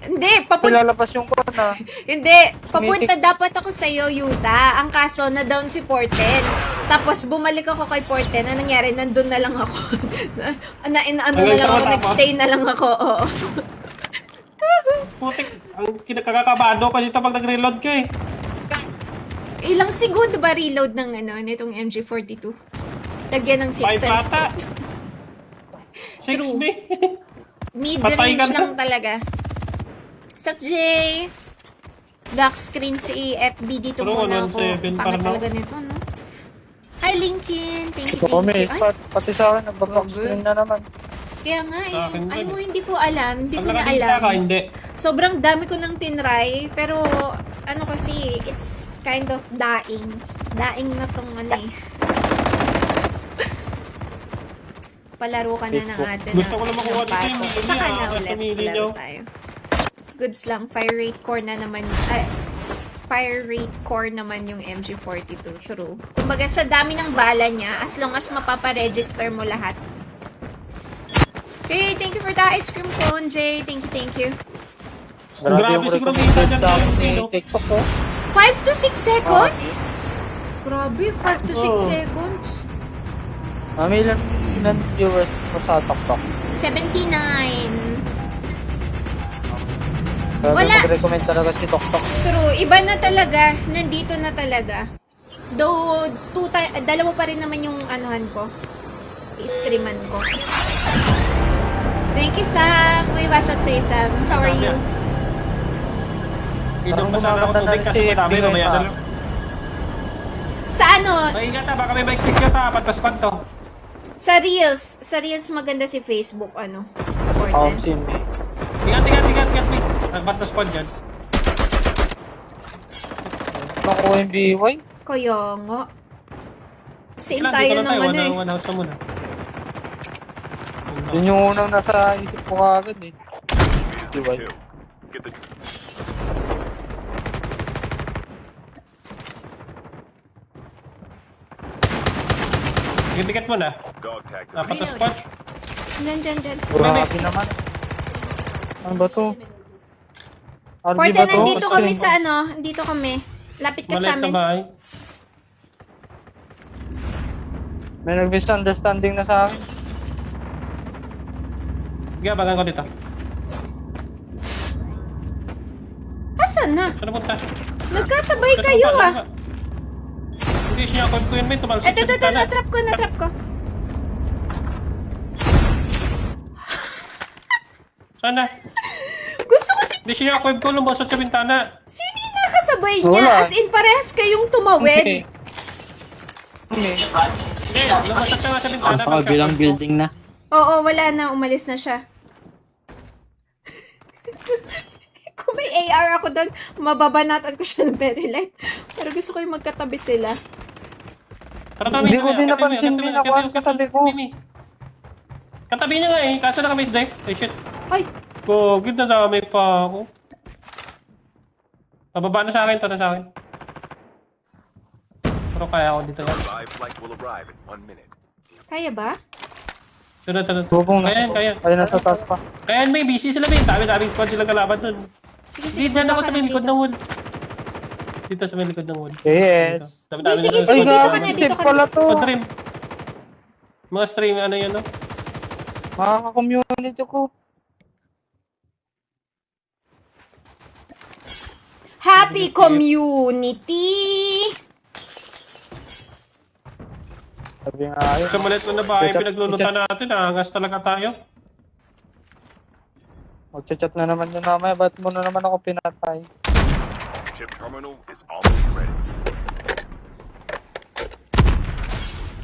Hindi, papunta. Lalabas yung Con ah. Hindi, papunta dapat ako sa iyo, Yuta. Ang kaso, na-down si Porten. Tapos, bumalik ako kay Porten. Ano nangyari? Nandun na lang ako. na lang ako, nagstay na lang ako. Oo. Putik, ang kinakakabado kasi ito pag nag-reload ka eh. Ilang segundo ba reload ng nitong MG42? Lagyan ng 6 5 times. ata. 6 True. me. Mid-range Patay ka na. lang talaga. Sup, Jay? Black screen si FB dito Pero muna ako. 117 Pangat para na. talaga nito, no? Hi, Linkin. Thank you, Ito may thank you. Ay, pati sa akin, nagbabox screen na naman. kaya nga Sa akin eh. Alam din mo, eh. hindi ko alam. Hindi Pag ko na nakakita alam. ka, hindi. Sobrang dami ko nang tinry. Pero, kasi, it's kind of daing. Daing na tong eh. Palaro ka na ng Facebook. atin. Gusto ko lang makuha dito yung mili, Saka na ah, ulit. sa mili Palaro nyo. tayo. Goods lang. Fire rate core na naman. Ay, fire rate core naman yung MG42. True. Kumbaga sa dami ng bala niya, as long as mapaparegister mo lahat. Hey, thank you for the ice cream cone, Jay. Thank you. Grabe yung siguro may recommended ilan sa akin dyan, ni no? TikTok ko. 5 to 6 seconds? Grabe, 5 to 6 Oo. seconds. Mami, ilan viewers ko sa TikTok? 79. Grabe Wala. mag-recommend talaga si TikTok. True, iba na talaga. Nandito na talaga. Though, dalawa pa rin naman yung anuhan ko. I-streaman ko. Thank you, Sam. Uy, washot say Sam. How are you? Inom pa sana ako Parang tubig kasi gumaganda na madami si mamaya FB na lang. Sa ano? Maingat ha, baka may bike pick ka ta, pagpaspag to. Sa Reels. Sa Reels maganda si Facebook, ano? Important. Cindy. Ingat, wait. Nagpaspag dyan. Naku, MBY. Kaya nga. Same Wala, tayo dito lang ng ano eh. One house na muna. Yun yung unang nasa isip ko kagad eh. MBY. Get the Tiket mo na. dog tag to Dapat na spot. Dyan. Grabe naman. Ano ba to? RG ba Porta, to? nandito Kasi- kami sa ano. Nandito kami. Lapit ka sa Maliit na amin. bahay. May nag-misunderstanding na sa akin. Sige, bagan ko dito. Asan na? Saan punta? Nagkasabay kayo ah. Hindi siya ako ko yun, may tumalsik. Ito, natrap ko. Sana. Gusto ko si... Hindi siya ako ko lumusot sa bintana. Sino yung nakasabay niya? Wala. As in, parehas kayong tumawid. Okay. Okay. Hindi, lumusot ka nga sa bintana. Sa kabilang building na. Oo, wala na. Umalis na siya. Kung may AR ako doon, mababanatan ko siya ng very light. Pero gusto ko yung magkatabi sila. Hindi ko din napansin din ako ang katabi ko. Katabi niya nga eh, kaso naka-miss deck. Ay shit. Ay, Gogid na dami pa ako. Pababa na sa akin, to na sa akin. Pero kaya ako dito yan. revived flight will arrive in 1 minute. kaya ba? Tara. Bubong na. Kaya. Ay, nasa taas pa. Kaya may busy sila may dami-daming squad silang kalaban dun. Sige, Hindi, dyan ako baka sa may likod nandito. ng wood. Dito sa may likod ng wood. Yes. Dami-dami Sige, na- sige, Ay, dito ka gabi, na, dito safe ka na. pala to. Oh, stream. Mga stream, ano yan, no? Makaka-community ko. Happy community! Sabi nga yun. Sa maliit na bahay, Chat- pinaglulutan natin, angas talaga tayo. Mag-chat na naman yun mamaya. Ba't mo na naman ako pinatay? Chip terminal is almost ready.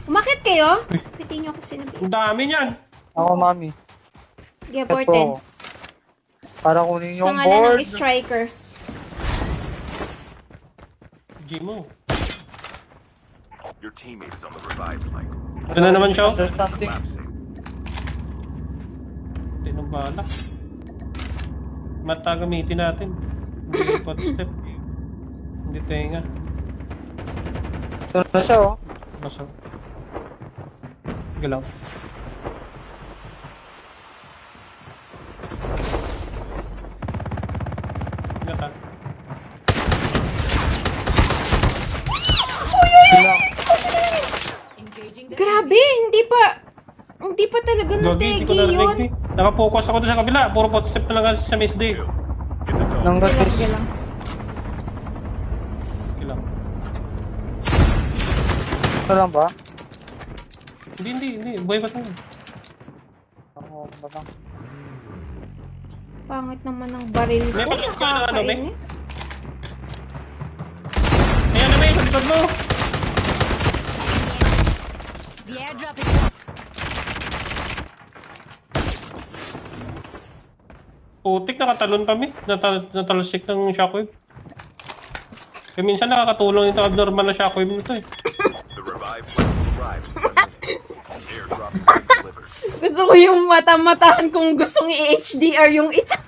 Umakit kayo? Pwede nyo ako sinabi. Ang dami niyan. Ako, mami. Sige, Borten. Ito. Para kunin Sa yung ngalan board. ng striker. Gmo. Your teammate is on the revived flight. Ito na naman siya. There's something. Collapsing. Tinong bala. Mata gamitin natin. Hindi footstep. Hindi tenga. Ito na siya, oh. Basta. Galaw. Gata. Grabe, hindi pa talaga Gagi, hindi ko nategi narinig yun. eh. Nakapokus ako doon sa kabila. Puro footstep talaga sa Miss Day. Get the dog. Nang gatis. Sige lang. Galaw. Ito lang ba? Hindi. Buhay pa tayo. Ako, ba lang? Pangit naman ng baril ko. May pag-look ka na ano, May? Nakakainis. Ayan na, May. Sa likod mo. The airdrop is Putik, nakatalon kami. Natalsik ng shockwave. Kaya minsan nakakatulong ito abnormal na shockwave nito eh. The revived flight will arrive in 1 minute. Airdrop is being delivered. Gusto ko yung mata-matahan kung gustong i-HDR yung isa.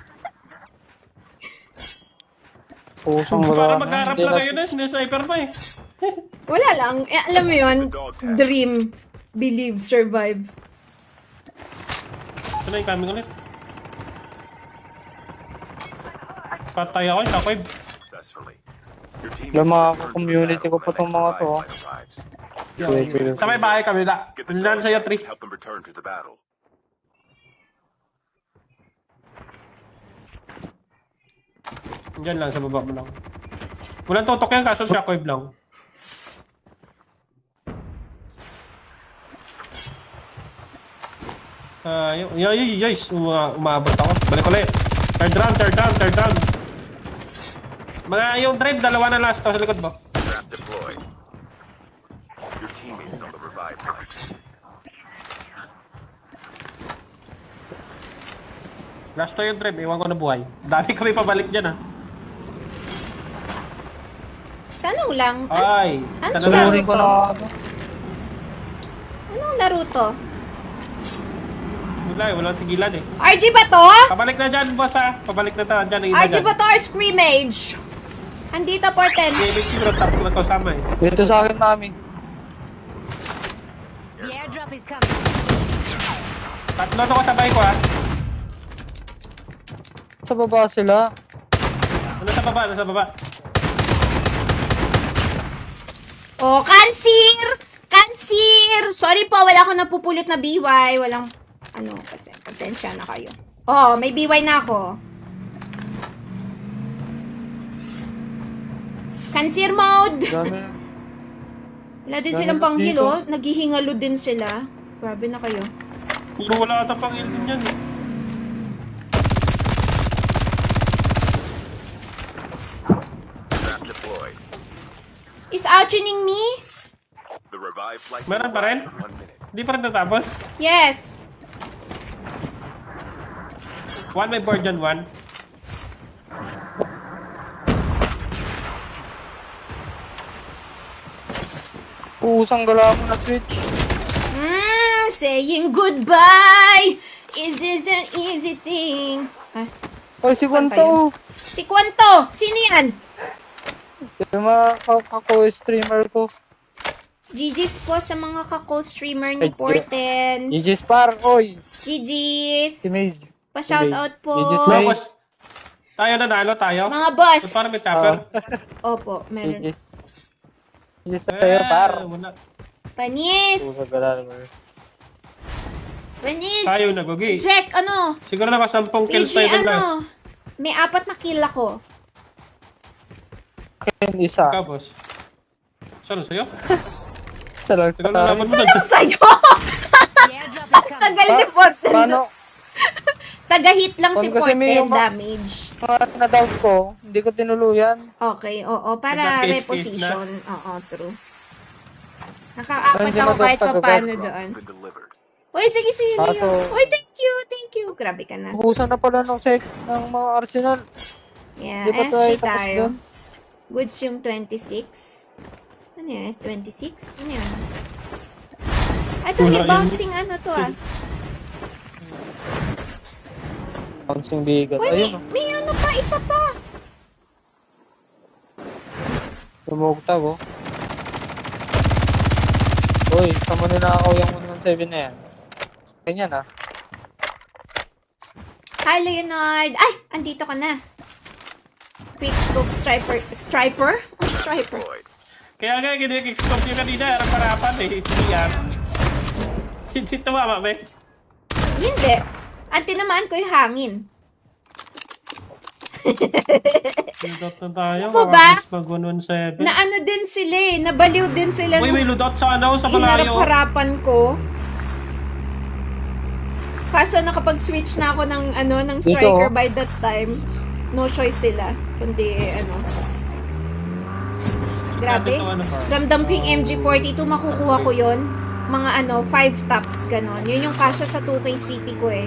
Pusang Para wala na. magharap Hindi lang na- kayo na, sinisniper pa eh. Wala lang. Eh, alam mo yun, dream, believe, survive. Ito na yung coming ulit. Patay ako, shockwave. Successfully. Your team Yung mga return to the community battle ko when pa the tong next mga to, revived ah. flight arrives. Sige, sige. Sa may bahay kami na. Get the Nandiyan sa'yo, dog 3. tags, help them return to the battle. Diyan lang, sa baba mo lang. Walang tutok yan, kaso shockwave lang. Umabot ako. Balik ulit. Third round. Mga yung drive, dalawa na last to sa likod mo. Trap deployed. Your teammates on the revive flight. Last to yung drive, iwan ko na buhay. Dami kami pabalik dyan ah. Tanong lang, Ay, Ano sana laro lang. Sunurin ko na ako. anong laro to? Walang sigilan eh. RG ba to? Pabalik na dyan, boss ah. Pabalik na ta. Dyan, ang RG dyan. ba to or scrimmage? Andito, Porten. Gaming siguro tapos na to sama eh. Dito sa akin, mami. The airdrop is coming. Tatlo to kasabay ko ah. Sa baba sila. Nasa baba. Oh, Kansir! Sorry po, wala akong napupulot na BY. Walang, kasi, pasensya na kayo. Oh, may BY na ako. Kansir mode! Dami. Wala din Dami silang na panghil, dito. oh. Naghihingalo din sila. Grabe na kayo. Puro wala ata pang ilin yan eh. Trap deployed. Is outuning me? The revive flight will Meron pa rin? arrive in 1 minute. Hindi pa rin natapos. Yes. One may board dyan, one. Pusang gala mo na switch. Saying goodbye is an easy thing. Ah, Ay, si Kwanto. si Kwanto! Sino yan? Yung mga kako-streamer ko. GG's po sa mga kako-streamer ni Ay, Porten. GG's par, oy. GG's. Si Maze. Pa-shoutout po. GG's Maze. Tapos, tayo nanalo tayo. Mga boss. Ba't parang may tapper? Opo, meron. GG's. GG's sa'yo, par. Wala. Panis! Pusang gala mo. Panis! Tayo nagugi. Check, Siguro na 10 kills PG, tayo lang. may 4 na kill ako. Akin, isa. Ikaw, boss. Saan sa'yo? Isa lang Siguro sa naman mo Isa na. lang sa'yo! The airdrop is coming. Tagal ni Porten. Paano? Taga-hit lang si Paano kasi may Porten yung- damage. Mga na-down ko, hindi ko tinuluyan. Okay, oo. Para Nagka-case-case reposition. Oo, true. Nakaapat Hindi ako mo kahit dapat pa paano Drop doon. has been delivered. Uy, sige, sige. Kaso- Leo. Uy, thank you. Grabe ka na. Ubusan na pala ng ng mga Arsenal. Yeah, Di ba tayo SG tapos tayo. dun? Goods yung 26. Ano yun? S26? Ano yun? Ito, may Wala yun. bouncing ano to ah. Bouncing bigat. Uy, Ayun, may ano pa, isa pa. lumugtag oh. Uy, saan mo ninakaw yung 117 na yan? Ganyan ah. Hi, Leonard. Ay, andito ka na. Quick scope striper. Striper? Ano striper? Deployed. Kaya nga, gini-kickstop yung kanina. Harap-harapan eh. Hindi yan. Hindi tumama, be. Hindi. Ang tinamaan ko yung hangin. Ludot na tayo. Ano ba? Makakabis mag 117. Na ano din sila eh. Nabaliw din sila Uy, may nung ludot sa ano, sa malayo. inarap-harapan ko. Kaso nakapag-switch na ako ng ng striker Dito. by that time. No choice sila. Kundi Grabe. Ito, ano pa? Ramdam ko yung MG42, makukuha ko yon. Mga 5 tops ganon. Yun yung kasya sa 2K CP ko eh.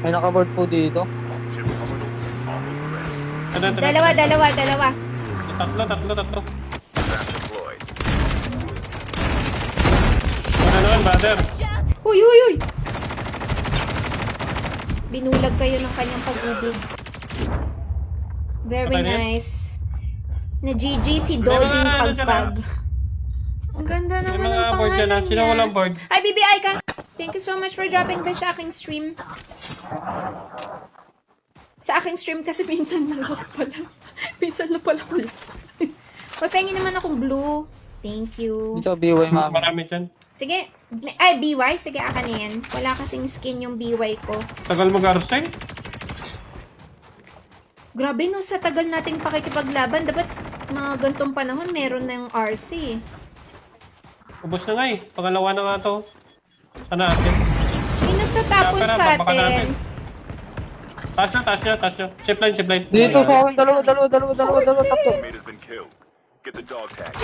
May nakaboard po dito. Chip terminal is almost ready. Dalawa. Tatlo. Trap deployed. Ano naman, brother? Uy! Binulag kayo ng kanyang pag-ibig. Very Okay na yan? nice. Na GG si May Doding mga ano dyan, Pagpag. Ang ganda May naman ng mga board dyan pangalan ha. Sino niya. walang board? Hi, BBI ka! Thank you so much for dropping by sa aking stream. Sa aking stream kasi minsan lang ako pala. Minsan lang pala ko lang. Uy, pengi naman akong blue. Thank you. Dito, BY mami. Marami dyan. Sige. Ay, BY. Sige, akin na yan. Wala kasing skin yung BY ko. Tagal mag-arstay. Grabe no, sa tagal nating pakikipaglaban, dapat mga gantong panahon meron na yung RC. Ubus na nga eh. Pangalawa na nga to. Sana natin. May nagtatapon Kaya sa pera, baka natin. atin. Taas nyo. Chip line. Dito sa akin, dalawa, tatlo. Mate has been killed. Get the dog tag.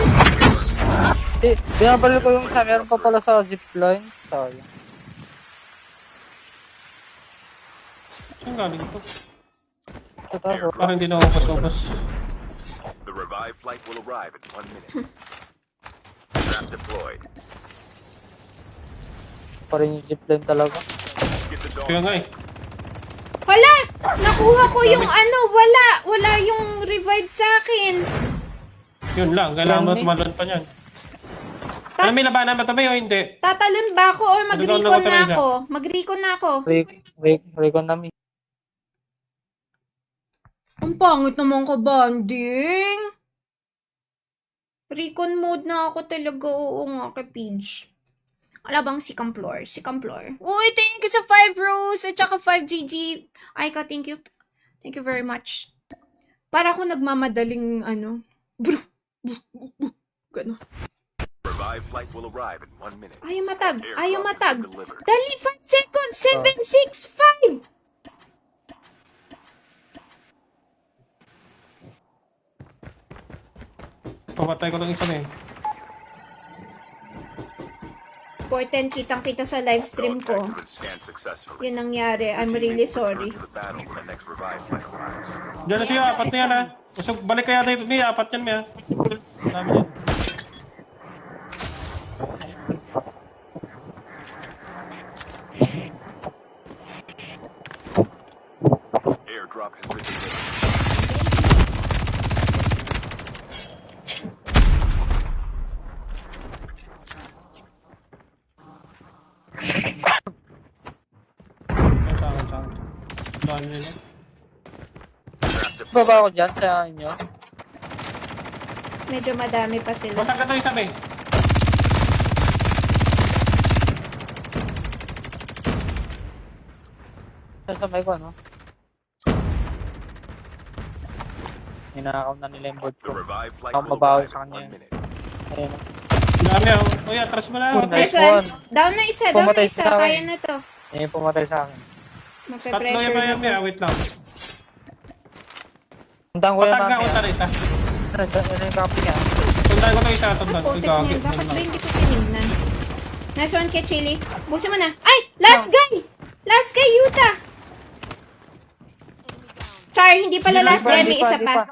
Binabaril ko yung isa, meron pa pala sa zipline. Sayang. Saan galing to? Sa taas, oh. Parang hindi na ubos. The revived flight will arrive in 1 minute. Trap deployed. Pa rin yung zipline talaga. Get the dog Kaya nga eh. Hala! Nakuha ko yung ano, wala yung revive sa akin. Yun lang. Kailangan mo Yan, eh. tumalon pa niyan. Ano, may labanan ba ito ba o hindi? Tatalon ba ako or mag-recon Ano na talaga? ako? Mag-recon na ako. Recon namin. Ang pangit naman ka, banding. Recon mode na ako talaga. Oo nga, kay Pidge. Wala bang si Camplor? Uy, thank you sa 5 Rose at saka 5 GG. Aika, thank you. Thank you very much. Para ako nagmamadaling, ano, gano'n. Revived flight will arrive in 1 minute. Ayaw matag. Aircraft has been delivered. Dali, 5 seconds. 7, 6, 5. Pamatay ko lang isa na eh. Important, kitang-kita sa live stream Dog ko. tag has been scanned successfully. Yun nangyari. I'm really sorry. Return to the battle when the next revived flight arrives. Diyan na siya, apat na yan ha. Usog, balik kaya dito niya, apat yan, Mia. Dami yan. Airdrop has been delivered. Sa akin. Dami nila. Baba ako dyan sa inyo. Medyo madami pa sila. Basag ka to isa, May. Sasabay ko, no? Ninakaw na nila yung board The ko. revived flight Ako will mabawi arrive sa in kanya 1 minute. Ayun. Dami oh. Uy, atras mo na. Nice Nice one. one. Down na isa. Pumatay sa akin. Kaya na to. Ayun, pumatay sa akin. Tatlo Mape-pressure yung na yan, Mia. to. Wait lang. Tundang ko yung Patag ka, mami. unta isa. Ano yung copy niya? Tundan ko to isa, tundan. Uy, Putik gagi. niya. Bakit ba hindi ko tinignan? Nice one kay Chili. Busin mo na. Ay! Last guy! Last guy, Yuta! Char, hindi pala Hindi last pa, guy. hindi May pa, isa hindi pa. pa.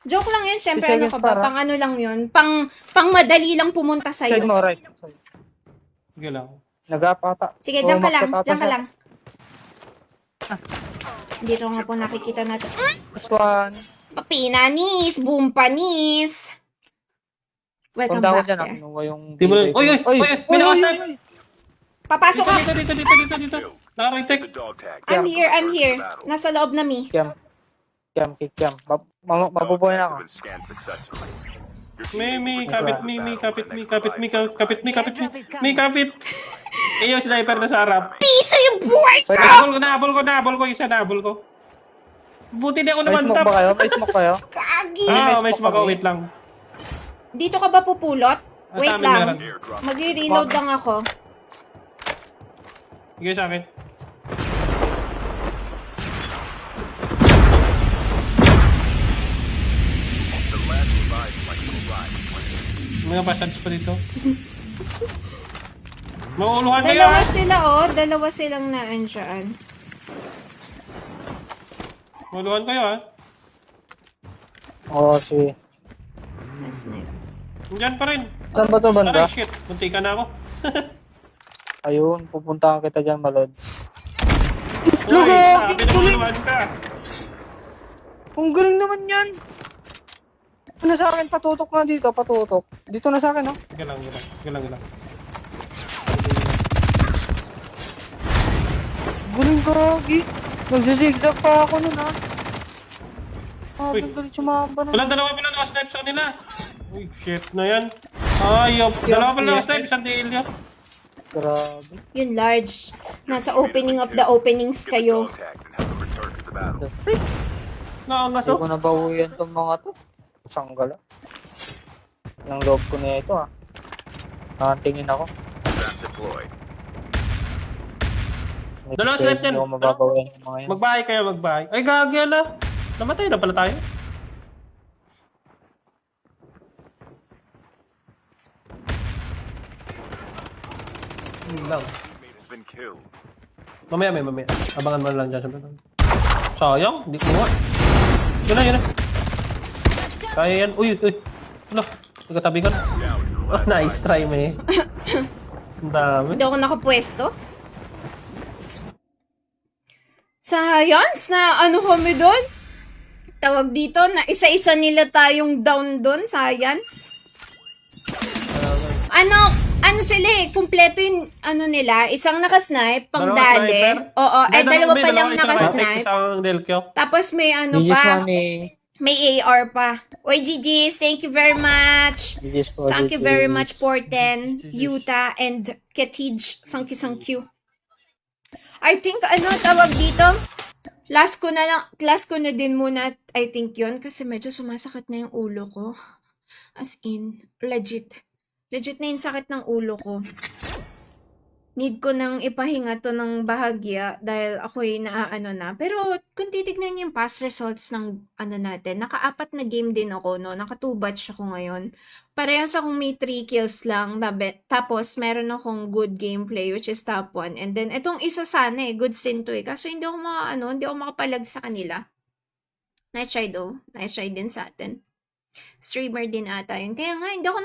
Joke lang yun. Siyempre, 2 ano seconds ka ba? para. Pang ano lang yun. Pang madali lang pumunta Side sa'yo. mo, right. Side. Sige lang. Nag-apata. Sige, dyan ka lang. Dyan ka lang. Dito nga po nakikita natin. This one. Pinanis! Boom panis! Welcome Tundang ko back dyan. there. Kinuha yung... Di mo- Uy, may nakaslag! Papasok ka! Dito. Nakaritek. The dog tag. I'm here. Return to the battle. Nasa loob na mi. Kiam. Dog Mabubuhay tags na ako. have been scanned successfully. Your May teammate will kapit, return to the may battle kapit, when the may next kapit, revived flight arrives. may kapit. Iyo, sniper na sa harap. Piso yung buhay ko! Nahabol ko, isa nahabol ko. Buti di ako May naman smoke tap. ba kayo? May smoke kayo? Kagi! May smoke ako, wait lang. Dito ka ba pupulot? Ah, Wait sa amin lang. meron. Airdrop. Magre-reload lang ako. Sige sa akin. The last revived flight will arrive in 1 minute. Mga passage pa dito. Mauluhan kayo Dalawa ah. sila oh. Dalawa silang naandyan. Mauluhan kayo ah. Oo, sige. Mas na yun. Diyan pa rin. Saan ba to banda? Aray, shit. Munti ka na ako. Ayun, pupuntahan kita dyan, Malod. Uy, Lugo! sabi na naman ka. Ang galing naman yan. Ito na sa akin, patutok na dito, patutok. Dito na sa akin, oh. Sige lang, sige lang. Sige lang, sige lang. Galing gagi. Nagsisigzag pa ako nun, ha. Uy. Galing sumamba na. Walang dalawa pala naka-snipe sa kanila. Uy, shit na yan. Ayop. Dalawa pala naka-snipe, isang DL yun. Grabe. Yun, large. Nasa opening of the openings Get the kayo. dog tags and have them return to the battle. Nakangas Hindi oh. ko nabawian tong mga to. Sanggala. Yung loob ko na ito, ha. Nakatingin ako. Trap deployed. Dalawa snipe yan. Hindi ko mababawian yung mga yan. Magbahay kayo, magbahay. Ay, gagi ala. Namatay na pala tayo. Yun lang. Teammate has been killed. Mamaya. Abangan mo na lang dyan. Sayang, hindi ko nga. Yun na. Kaya yan. Uy. Ano? Nagkatabi ka na. Down to the Oh, last nice five. try, me. Ang dami. Hindi ako nakapwesto. Science na ano kami doon? Tawag dito na isa-isa nila tayong down doon, science. Ano sila eh, kumpleto yung ano nila, isang nakasnipe, pang Dalawa dali. sniper? Oo, Hindi, dalawa pa lang isang nakasnipe. Isang Delkyo. Tapos may ano GG's pa, money. may AR pa. Oy, GG's, thank you very much. GG's po, Thank you very much, GG's. Porten, Yuta, and Ketij. Sangki. I think, ano, tawag dito? Last ko na din muna, I think yon kasi medyo sumasakit na yung ulo ko. As in, legit. Legit na yung sakit ng ulo ko. Need ko nang ipahinga to ng bahagya dahil ako'y naaano na. Pero kung titignan niyo yung past results ng ano natin, naka-4 na game din ako, no? Naka-2 batch ako ngayon. Parehas akong may 3 kills lang. Tapos meron akong good gameplay which is top 1. And then itong isa sana good sin to eh. Kaso hindi ako hindi ako makapalag sa kanila. Nice try though. Nice try din sa atin. Streamer din ata yun. Kaya nga, hindi ako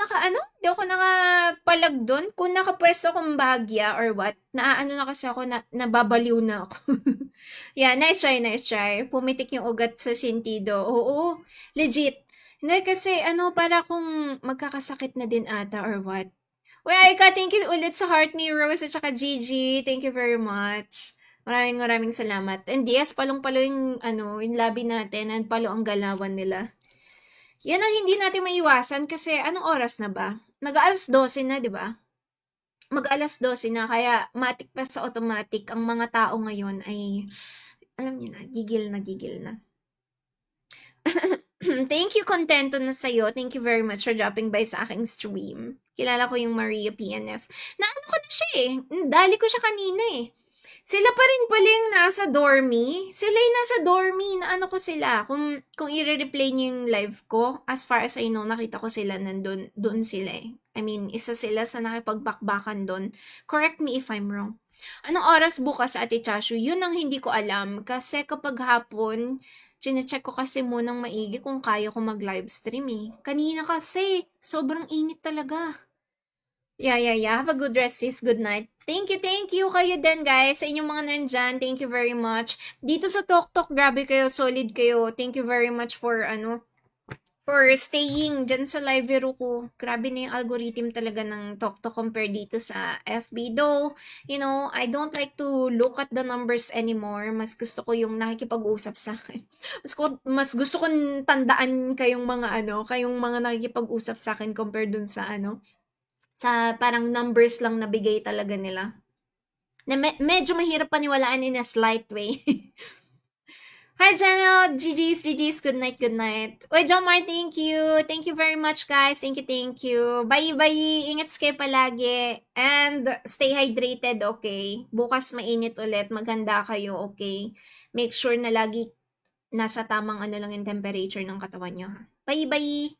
nakapalag doon. Kung nakapwesto akong bagya or what, naaano na kasi ako, nababaliw na ako. Yeah, nice try. Pumitik yung ugat sa sentido. Oo, legit. Hindi kasi, para kung magkakasakit na din ata or what. Uy, Aika, thank you ulit sa heart ni Rose at saka Gigi. Thank you very much. Maraming salamat. And yes, palong-palo yung labi natin and palo ang galawan nila. Yan ang hindi natin maiwasan kasi anong oras na ba? Mag-alas 12 na, di ba? Mag-alas 12 na, kaya matik pa sa automatic ang mga tao ngayon ay, alam niyo na, gigil na. Thank you, Contento na sa'yo. Thank you very much for dropping by sa aking stream. Kilala ko yung Maria PNF. Naano ko na siya eh. Dali ko siya kanina eh. Sila pa rin pala yung nasa dormy. Sila yung nasa dormy. Naano ko sila. Kung i-replay niyo yung live ko, as far as I know, nakita ko sila doon sila eh. I mean, isa sila sa nakipagbakbakan doon. Correct me if I'm wrong. Anong oras bukas, Ate Chashu? Yun ang hindi ko alam. Kasi kapag hapon, chinecheck ko kasi munang maigi kung kaya ko mag-livestream eh. Kanina kasi, sobrang init talaga. Yeah. Have a good rest, sis. Good night. Thank you kayo din, guys. Sa inyong mga nandyan, thank you very much. Dito sa Tok, grabe kayo, solid kayo. Thank you very much for staying dyan sa live view ko. Grabe na yung algorithm talaga ng Tok compare dito sa FB. Though, I don't like to look at the numbers anymore. Mas gusto ko yung nakikipag-usap sa akin. Mas gusto ko tandaan kayong mga nakikipag-usap sa akin compare dun sa sa parang numbers lang nabigay talaga nila. Na medyo mahirap paniwalaan in a slight way. Hi, Jano. GG's. Good night. Uy, Jomar, thank you. Thank you very much, guys. Thank you. Bye. Ingat kayo palagi. And stay hydrated, okay? Bukas mainit ulit. Maghanda kayo, okay? Make sure na lagi nasa tamang lang yung temperature ng katawan nyo. Bye. Bye.